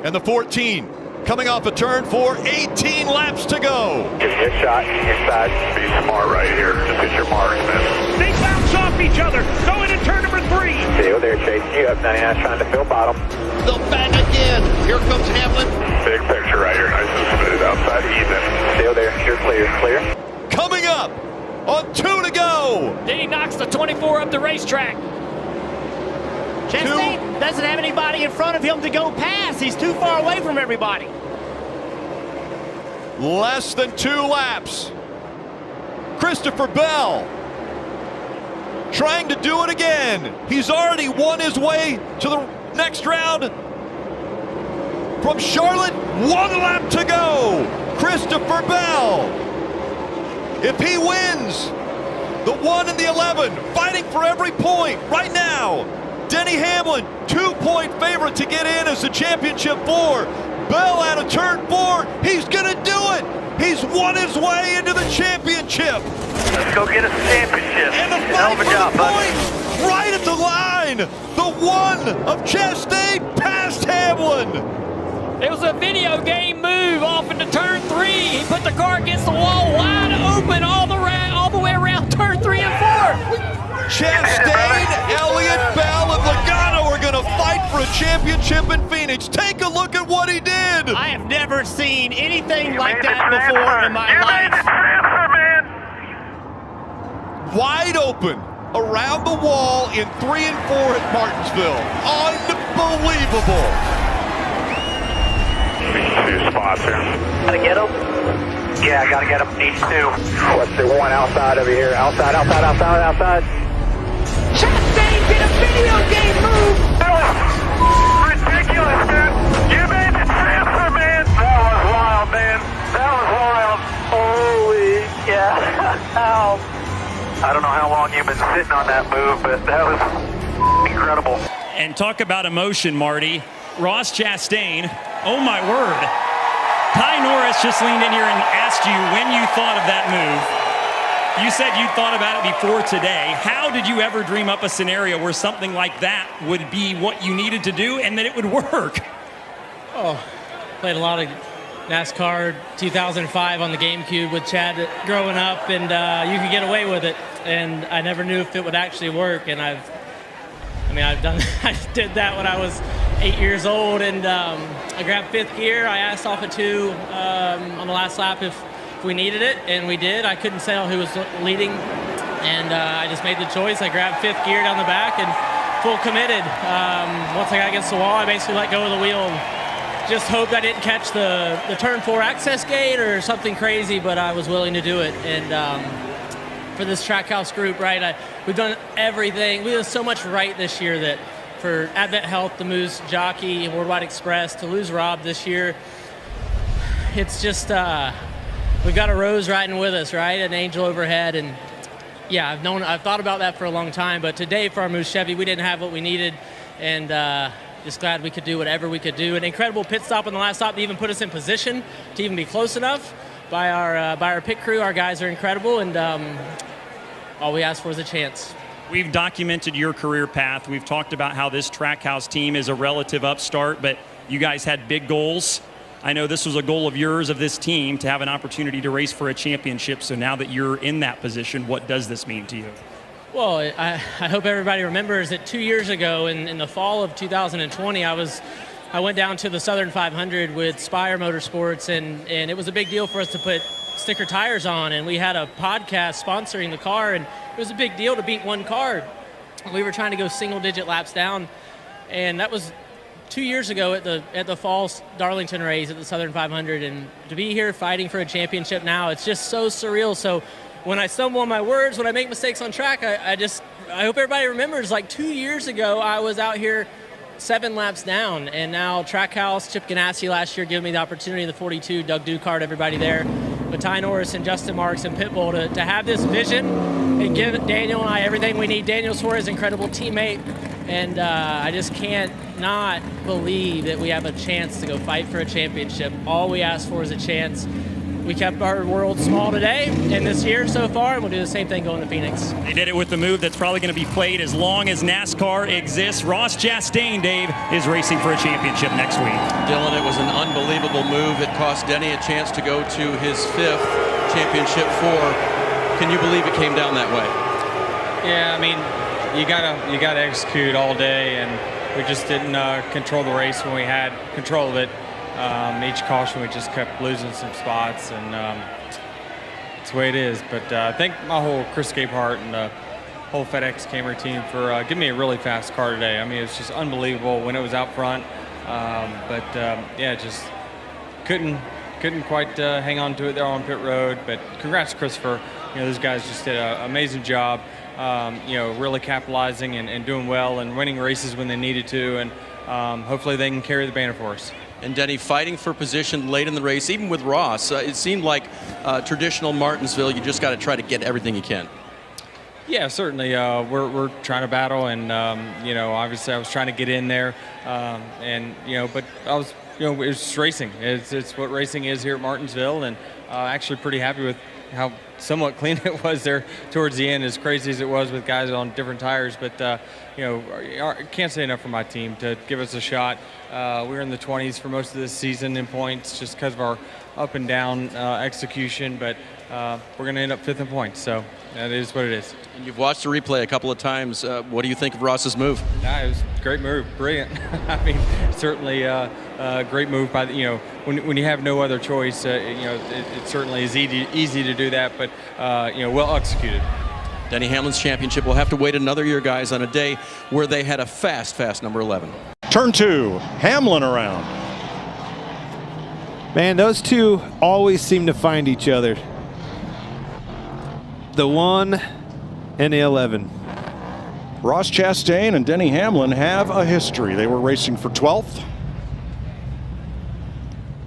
And the 14 coming off a turn 4, 18 laps to go. Giving you a shot inside. Be smart right here. Just hit your marks, man. They bounce off each other. Going into turn number 3. Theo, they're chasing you up. 99 trying to fill bottom. They'll back again. Here comes Hamlin. Big picture right here. Nice and smooth outside even. Theo, there. You're clear. Clear. Coming up on 2 to go. Then he knocks the 24 up the racetrack. Chastain doesn't have anybody in front of him to go past. He's too far away from everybody. Less than 2 laps. Christopher Bell trying to do it again. He's already won his way to the next round. From Charlotte, 1 lap to go. Christopher Bell. If he wins, the 1 and the 11 fighting for every point right now. Denny Hamlin, 2-point favorite to get in as the championship 4. Bell out of turn 4. He's going to do it. He's won his way into the championship. Let's go get us a championship. And the fight for the point right at the line. The 1 of Chastain past Hamlin. It was a video game move off into turn 3. He put the car against the wall wide open all the way around turn 3 and 4. Chastain, Elliott, Bell, and Logano are going to fight for a championship in Phoenix. Take a look at what he did. I have never seen anything like that before in my life. Wide open around the wall in 3 and 4 at Martinsville. Unbelievable. 2 spots here. Gotta get him? Yeah, gotta get him. Needs 2. Let's do 1 outside over here. Outside. Chastain did a video game move. Ridiculous, man. You made the transfer, man. That was wild, man. That was wild. Holy yeah. Ow. I don't know how long you've been sitting on that move, but that was incredible. And talk about emotion, Marty. Ross Chastain, oh my word. Ty Norris just leaned in here and asked you when you thought of that move. You said you thought about it before today. How did you ever dream up a scenario where something like that would be what you needed to do and that it would work? Oh, played a lot of NASCAR 2005 on the GameCube with Chad growing up, and you could get away with it. And I never knew if it would actually work. And I did that when I was 8 years old, and I grabbed 5th gear. I asked off at 2 on the last lap if we needed it, and we did. I couldn't tell who was leading, and I just made the choice. I grabbed 5th gear down the back and full committed. Once I got against the wall, I basically let go of the wheel. Just hoped I didn't catch the turn 4 access gate or something crazy, but I was willing to do it. And for this Trackhouse group, right, we've done everything. We did so much right this year that for Advent Health, the Moose Jockey, Worldwide Express, to lose Rob this year, it's just we've got a Rose riding with us, right? An angel overhead, and yeah, I've thought about that for a long time. But today for our Moose Chevy, we didn't have what we needed, and just glad we could do whatever we could do. An incredible pit stop on the last stop to even put us in position to even be close enough by our pit crew. Our guys are incredible, and all we asked for is a chance. We've documented your career path. We've talked about how this Trackhouse team is a relative upstart, but you guys had big goals. I know this was a goal of yours, of this team, to have an opportunity to race for a championship. So now that you're in that position, what does this mean to you? Well, I hope everybody remembers that 2 years ago in the fall of 2020, I went down to the Southern 500 with Spire Motorsports, and it was a big deal for us to put sticker tires on, and we had a podcast sponsoring the car, and it was a big deal to beat one car. We were trying to go single-digit laps down, and that was 2 years ago at the fall Darlington race at the Southern 500, and to be here fighting for a championship now, it's just so surreal. So when I stumble on my words, when I make mistakes on track, I hope everybody remembers, like 2 years ago, I was out here 7 laps down, and now Trackhouse, Chip Ganassi last year gave me the opportunity in the 42, Doug Ducard, everybody there, but Ty Norris and Justin Marks and Pitbull to have this vision and give Daniel and I everything we need. Daniel Suarez, incredible teammate, and I just can't not believe that we have a chance to go fight for a championship. All we asked for is a chance. We kept our world small today and this year so far, and we'll do the same thing going to Phoenix. They did it with the move that's probably going to be played as long as NASCAR exists. Ross Chastain, Dave, is racing for a championship next week. Dylan, it was an unbelievable move. It cost Denny a chance to go to his 5th championship 4. Can you believe it came down that way? Yeah, I mean, you gotta execute all day, and we just didn't control the race when we had control of it. Each caution, we just kept losing some spots, and it's the way it is. But I thank my whole Chris Gabehart and the whole FedEx Camry team for giving me a really fast car today. I mean, it was just unbelievable when it was out front. Yeah, just couldn't quite hang on to it there on pit road. But congrats to Christopher. You know, those guys just did an amazing job. You know, really capitalizing and doing well and winning races when they needed to, and hopefully they can carry the banner for us. And Denny, fighting for position late in the race, even with Ross, it seemed like traditional Martinsville, you just got to try to get everything you can. Yeah, certainly. We're trying to battle, and you know, obviously I was trying to get in there, and you know, but I was, you know, it's racing. It's what racing is here at Martinsville, and actually pretty happy with how somewhat clean it was there towards the end, as crazy as it was with guys on different tires. But you know, can't say enough for my team to give us a shot. We were in the 20s for most of this season in points just because of our up and down execution, but we're going to end up 5th in points, so that is what it is. And you've watched the replay a couple of times. What do you think of Ross's move? Yeah, it was a great move, brilliant. I mean, certainly a great move by the, you know, when you have no other choice, you know, it certainly is easy to do that, but you know, well executed. Denny Hamlin's championship will have to wait another year, guys, on a day where they had a fast number 11. Turn 2, Hamlin around. Man, those two always seem to find each other. The 1 and the 11. Ross Chastain and Denny Hamlin have a history. They were racing for 12th.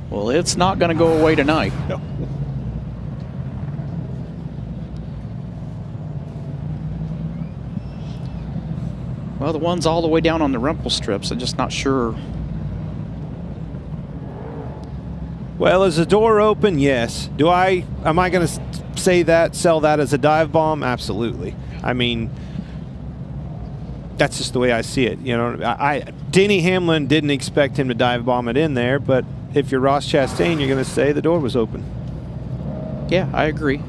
Well, it's not going to go away tonight. No. Well, the one's all the way down on the rumple strips. I'm just not sure. Well, is the door open? Yes. Am I going to say that, sell that as a dive bomb? Absolutely. I mean, that's just the way I see it. You know, Denny Hamlin didn't expect him to dive bomb it in there, but if you're Ross Chastain, you're going to say the door was open. Yeah, I agree.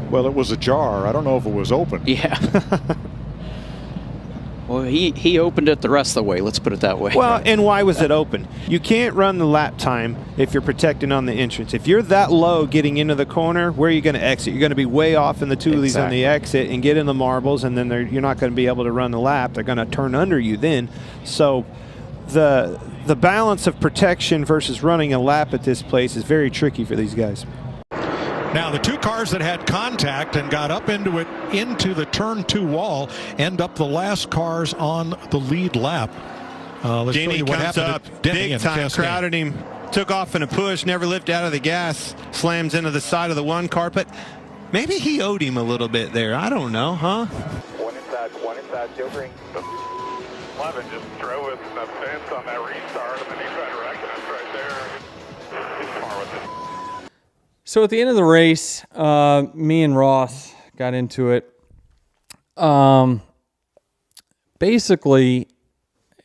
Well, it was ajar. I don't know if it was open. Yeah. Well, he opened it the rest of the way. Let's put it that way. Well, and why was it open? You can't run the lap time if you're protecting on the entrance. If you're that low getting into the corner, where are you going to exit? You're going to be way off in the toolies on the exit and get in the marbles, and then you're not going to be able to run the lap. They're going to turn under you then. So the balance of protection versus running a lap at this place is very tricky for these guys. Now, the two cars that had contact and got up into it into the turn 2 wall, end up the last cars on the lead lap. Let's show Denny you what comes happened up to Denny big time, Chastain. crowded him, took off in a push, never lifted out of the gas, slams into the side of the one car. But maybe he owed him a little bit there. I don't know, huh? One inside, still green. 11 just drove us in the fence on that restart, and then he tried to wreck us right there. He's far with it. So at the end of the race, me and Ross got into it. Basically,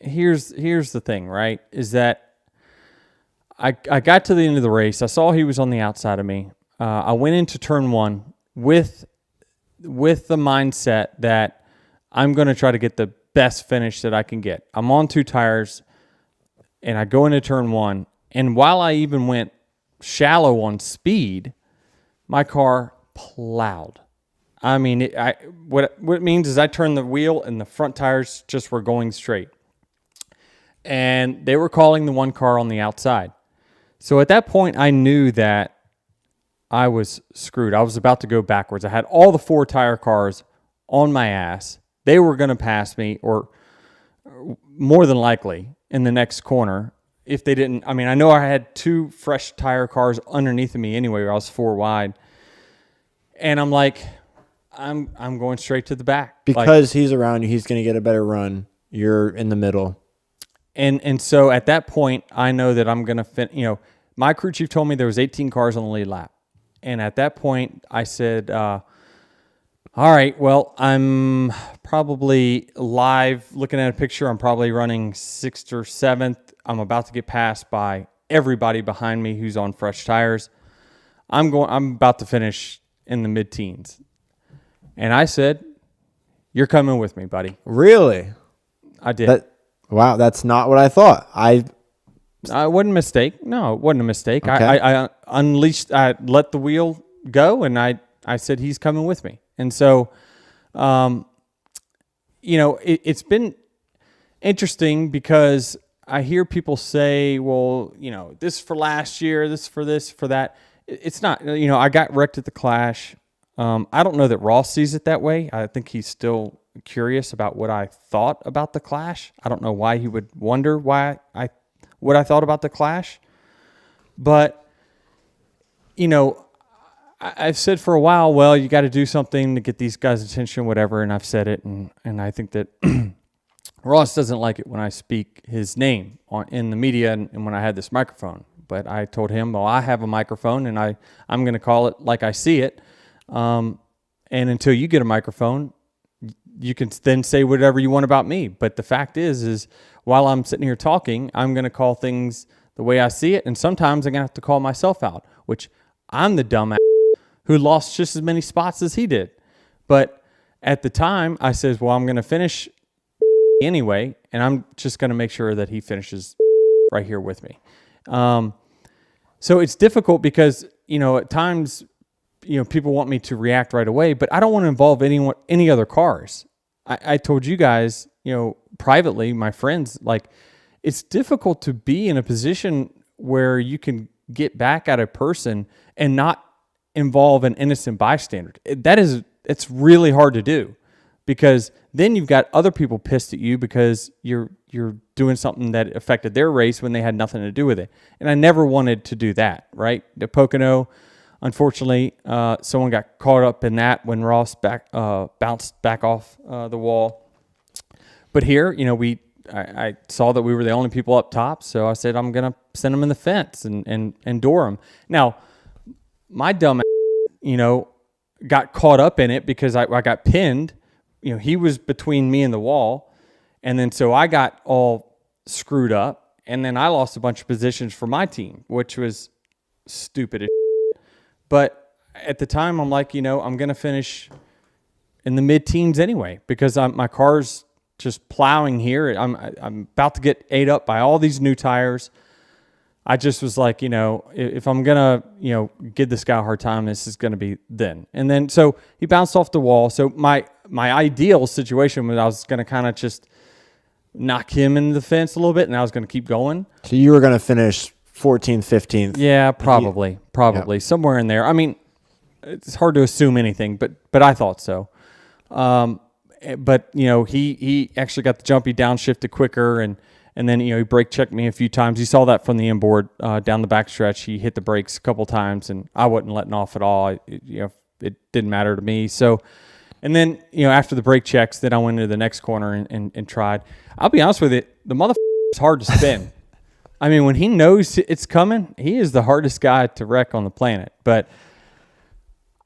here's the thing, right? Is that I got to the end of the race. I saw he was on the outside of me. I went into turn 1 with the mindset that I'm going to try to get the best finish that I can get. I'm on 2 tires, and I go into turn 1. And while I even went shallow on speed, my car plowed. I mean, what it means is I turned the wheel and the front tires just were going straight. And they were calling the one car on the outside. So at that point, I knew that I was screwed. I was about to go backwards. I had all the 4-tire cars on my ass. They were going to pass me, or more than likely in the next corner. If they didn't, I mean, I know I had 2 fresh tire cars underneath of me anyway. I was 4 wide. And I'm like, I'm going straight to the back. Because he's around you, he's going to get a better run. You're in the middle. And so at that point, I know that I'm going to my crew chief told me there was 18 cars on the lead lap. And at that point, I said, all right, well, I'm probably live looking at a picture. I'm probably running 6th or 7th. I'm about to get passed by everybody behind me who's on fresh tires. I'm about to finish in the mid-teens. And I said, you're coming with me, buddy. Really? I did. Wow, that's not what I thought. It wasn't a mistake. No, it wasn't a mistake. Okay. I unleashed, I let the wheel go, and I said, he's coming with me. And so, it's been interesting because I hear people say, well, this for last year, this for that. It's not, I got wrecked at the Clash. I don't know that Ross sees it that way. I think he's still curious about what I thought about the Clash. I don't know why he would wonder what I thought about the Clash. But, I've said for a while, well, you got to do something to get these guys' attention, whatever, and I've said it, and I think that Ross doesn't like it when I speak his name in the media and when I had this microphone. But I told him, well, I have a microphone, and I'm going to call it like I see it. And until you get a microphone, you can then say whatever you want about me. But the fact is while I'm sitting here talking, I'm going to call things the way I see it. And sometimes I'm going to have to call myself out, which I'm the dumbass who lost just as many spots as he did. But at the time, I says, well, I'm going to finish anyway, and I'm just going to make sure that he finishes right here with me. So it's difficult because, at times, people want me to react right away, but I don't want to involve any other cars. I told you guys, privately, my friends, like, it's difficult to be in a position where you can get back at a person and not involve an innocent bystander. It's really hard to do, because then you've got other people pissed at you because you're doing something that affected their race when they had nothing to do with it. And I never wanted to do that, right? The Pocono, unfortunately, someone got caught up in that when Ross bounced back off the wall. But here, I saw that we were the only people up top, so I said I'm going to send them in the fence and door them. Now, my dumb ass, got caught up in it because I got pinned. He was between me and the wall, and then so I got all screwed up, and then I lost a bunch of positions for my team, which was stupid as shit. But at the time, I'm like, I'm going to finish in the mid-teens anyway, because my car's just plowing here. I'm about to get ate up by all these new tires. I just was like, if I'm going to, give this guy a hard time, this is going to be then. And then, so he bounced off the wall. So my ideal situation was I was going to kind of just knock him into the fence a little bit, and I was going to keep going. So you were going to finish 14th, 15th. Yeah, probably. Somewhere in there. I mean, it's hard to assume anything, but I thought so. But, you know, he actually got the jump. He downshifted quicker, and then, you know, he brake checked me a few times. You saw that from the inboard down the backstretch. He hit the brakes a couple times, and I wasn't letting off at all. It didn't matter to me. So, and then, you know, after the brake checks, then I went into the next corner and tried. I'll be honest with you, the motherfucker is hard to spin. I mean, when he knows it's coming, he is the hardest guy to wreck on the planet. But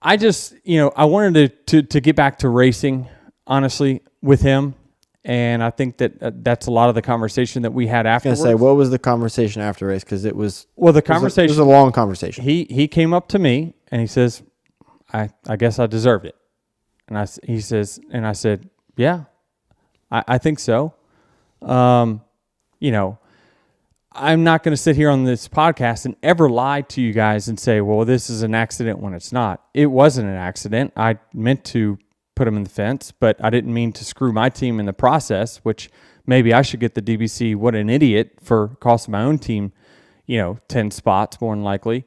I just, you know, I wanted to get back to racing, honestly, with him. And I think that that's a lot of the conversation that we had afterwards. I was going to say, what was the conversation after race? Because it was... Well, the conversation... It was a long conversation. He came up to me, and he says, I guess I deserved it. And I said, yeah, I think so. You know, I'm not going to sit here on this podcast and ever lie to you guys and say, well, this is an accident when it's not. It wasn't an accident. I meant to put him in the fence, but I didn't mean to screw my team in the process, which maybe I should get the DBC. What an idiot for costing my own team, 10 spots more than likely.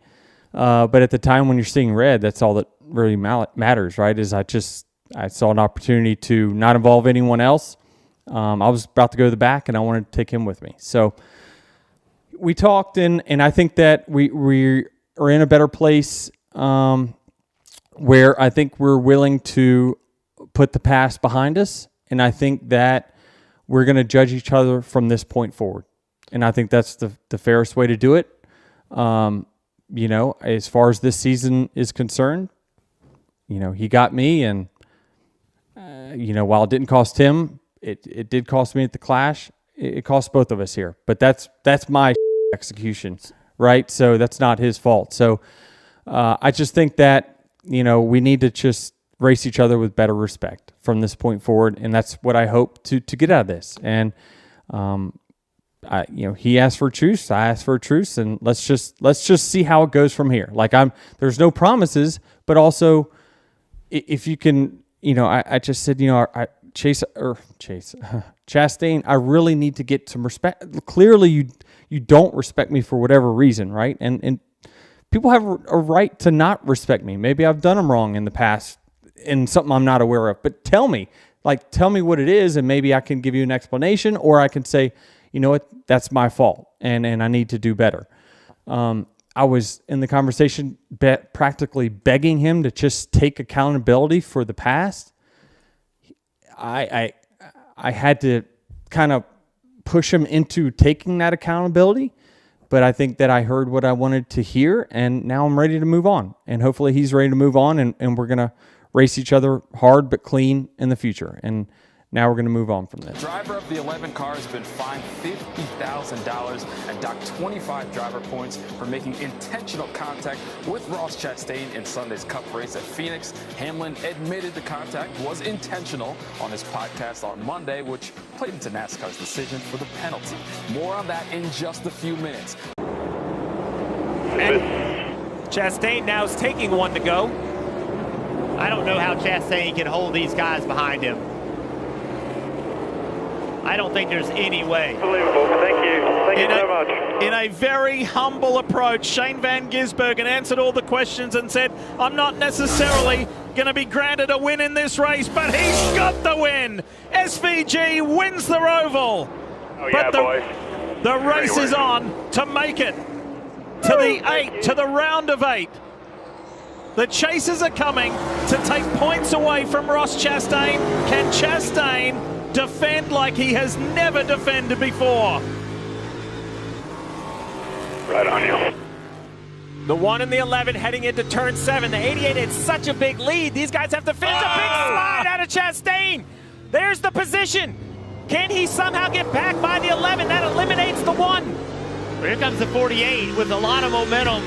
But at the time when you're seeing red, that's all that really matters, right? Is I saw an opportunity to not involve anyone else. I was about to go to the back, and I wanted to take him with me. So we talked, and I think that we are in a better place where I think we're willing to put the past behind us, and I think that we're going to judge each other from this point forward. And I think that's the fairest way to do it. As far as this season is concerned, he got me, and while it didn't cost him, it did cost me at the Clash. It cost both of us here, but that's my execution, right? So that's not his fault. So I just think that we need to just race each other with better respect from this point forward, and that's what I hope to get out of this. And he asked for a truce, I asked for a truce, and let's just see how it goes from here. Like there's no promises, but also if you can, I just said, Chastain, I really need to get some respect. Clearly, you don't respect me for whatever reason, right? And people have a right to not respect me. Maybe I've done them wrong in the past and something I'm not aware of. But tell me what it is, and maybe I can give you an explanation, or I can say, you know what, that's my fault, and I need to do better. I was in the conversation practically begging him to just take accountability for the past. I had to kind of push him into taking that accountability, but I think that I heard what I wanted to hear, and now I'm ready to move on. And hopefully he's ready to move on, and we're going to race each other hard but clean in the future. And now we're going to move on from this. Driver of the 11 car has been fined $50,000 and docked 25 driver points for making intentional contact with Ross Chastain in Sunday's Cup race at Phoenix. Hamlin admitted the contact was intentional on his podcast on Monday, which played into NASCAR's decision for the penalty. More on that in just a few minutes. And Chastain now is taking one to go. I don't know how Chastain can hold these guys behind him. I don't think there's any way. Unbelievable. Thank you. Thank you so much. In a very humble approach, Shane Van Gisbergen answered all the questions and said, I'm not necessarily going to be granted a win in this race, but he's got the win. SVG wins the Roval. Oh, yeah, boys. The race is on to make it to the 8, to the round of 8. The chasers are coming to take points away from Ross Chastain. Can Chastain defend like he has never defended before? Right on you. The 1 and the 11 heading into turn 7. The 88 had such a big lead. These guys have to finish. A big slide out of Chastain. There's the position. Can he somehow get back by the 11? That eliminates the 1. Here comes the 48 with a lot of momentum.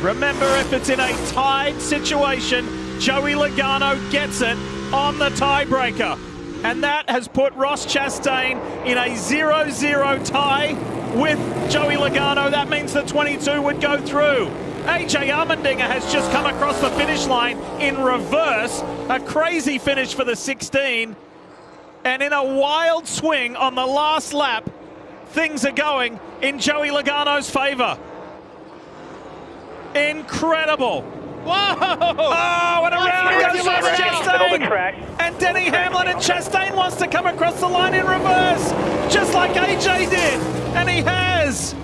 Remember, if it's in a tied situation, Joey Logano gets it on the tiebreaker. And that has put Ross Chastain in a 0-0 tie with Joey Logano. That means the 22 would go through. AJ Allmendinger has just come across the finish line in reverse. A crazy finish for the 16. And in a wild swing on the last lap, things are going in Joey Logano's favor. Incredible. Whoa! Oh, and around goes Ross Chastain! And Denny Hamlin, and Chastain wants to come across the line in reverse, just like AJ did, and he has.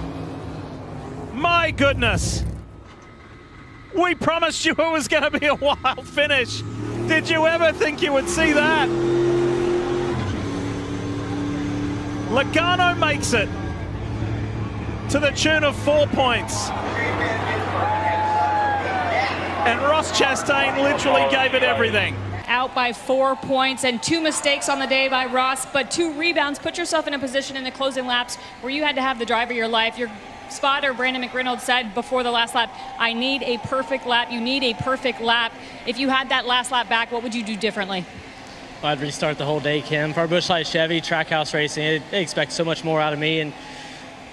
My goodness. We promised you it was going to be a wild finish. Did you ever think you would see that? Logano makes it to the tune of 4 points. And Ross Chastain literally gave it everything. Out by 4 points and 2 mistakes on the day by Ross, but 2 rebounds. Put yourself in a position in the closing laps where you had to have the drive of your life. Your spotter, Brandon McReynolds, said before the last lap, I need a perfect lap. You need a perfect lap. If you had that last lap back, what would you do differently? I'd restart the whole day, Kim. For Busch Light Chevy, Trackhouse Racing, they expect so much more out of me. And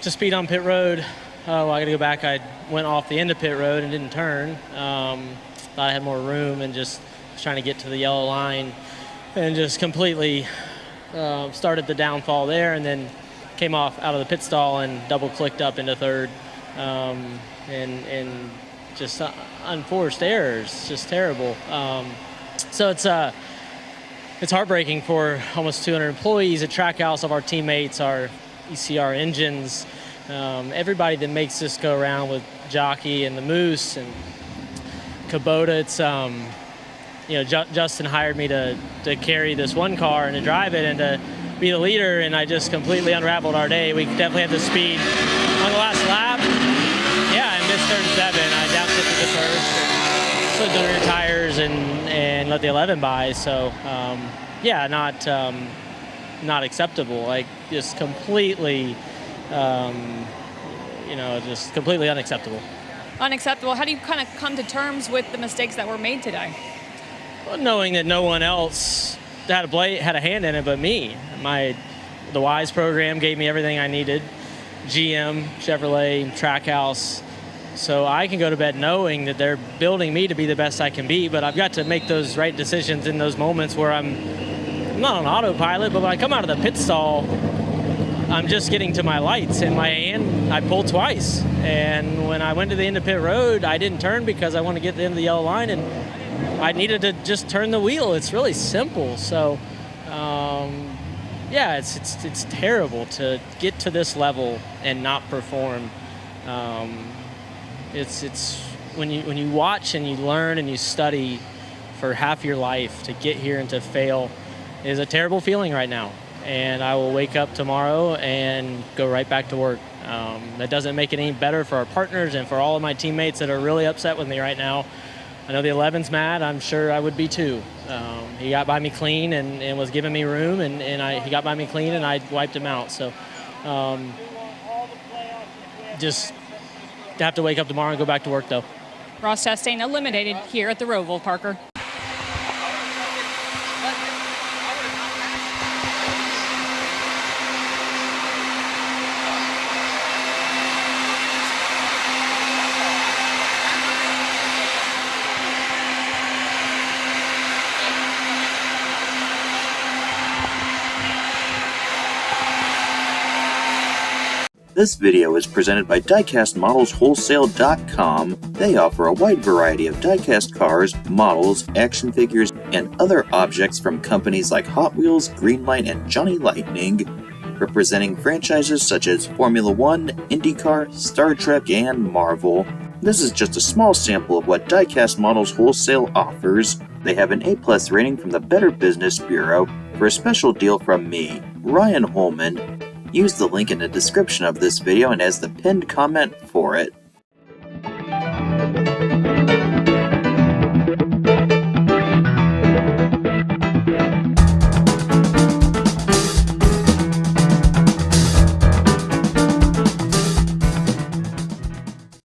to speed on pit road, I got to go back. I went off the end of pit road and didn't turn. Thought I had more room and just was trying to get to the yellow line and just completely started the downfall there, and then came off out of the pit stall and double clicked up into third, and just unforced errors, just terrible. So it's heartbreaking for almost 200 employees at Trackhouse, of our teammates, our ECR engines, everybody that makes this go around with Jockey and the Moose and Kubota. It's Justin hired me to carry this one car and to drive it and to be the leader, and I just completely unraveled our day. We definitely had the speed on the last lap. Yeah, I missed turn 7. I downshifted the first, slipped under your tires, and let the 11 by. So yeah, not acceptable. Like just completely, just completely unacceptable. Unacceptable. How do you kind of come to terms with the mistakes that were made today? Well, knowing that no one else had a hand in it but me. The WISE program gave me everything I needed. GM, Chevrolet, Trackhouse. So I can go to bed knowing that they're building me to be the best I can be, but I've got to make those right decisions in those moments where I'm not on autopilot, but when I come out of the pit stall, I'm just getting to my lights, and I pulled twice. And when I went to the end of pit road, I didn't turn because I want to get to the end of the yellow line, and I needed to just turn the wheel. It's really simple. So, yeah, it's terrible to get to this level and not perform. It's when you watch and you learn and you study for half your life, to get here and to fail is a terrible feeling right now. And I will wake up tomorrow and go right back to work. That doesn't make it any better for our partners and for all of my teammates that are really upset with me right now. I know the 11's mad. I'm sure I would be too. He got by me clean and was giving me room, and he got by me clean, and I wiped him out. So just have to wake up tomorrow and go back to work, though. Ross Chastain eliminated here at the Roval, Parker. This video is presented by DiecastModelsWholesale.com. They offer a wide variety of diecast cars, models, action figures, and other objects from companies like Hot Wheels, Greenlight, and Johnny Lightning, representing franchises such as Formula One, IndyCar, Star Trek, and Marvel. This is just a small sample of what Diecast Models Wholesale offers. They have an A+ rating from the Better Business Bureau. For a special deal from me, Ryan Holman, use the link in the description of this video and as the pinned comment for it.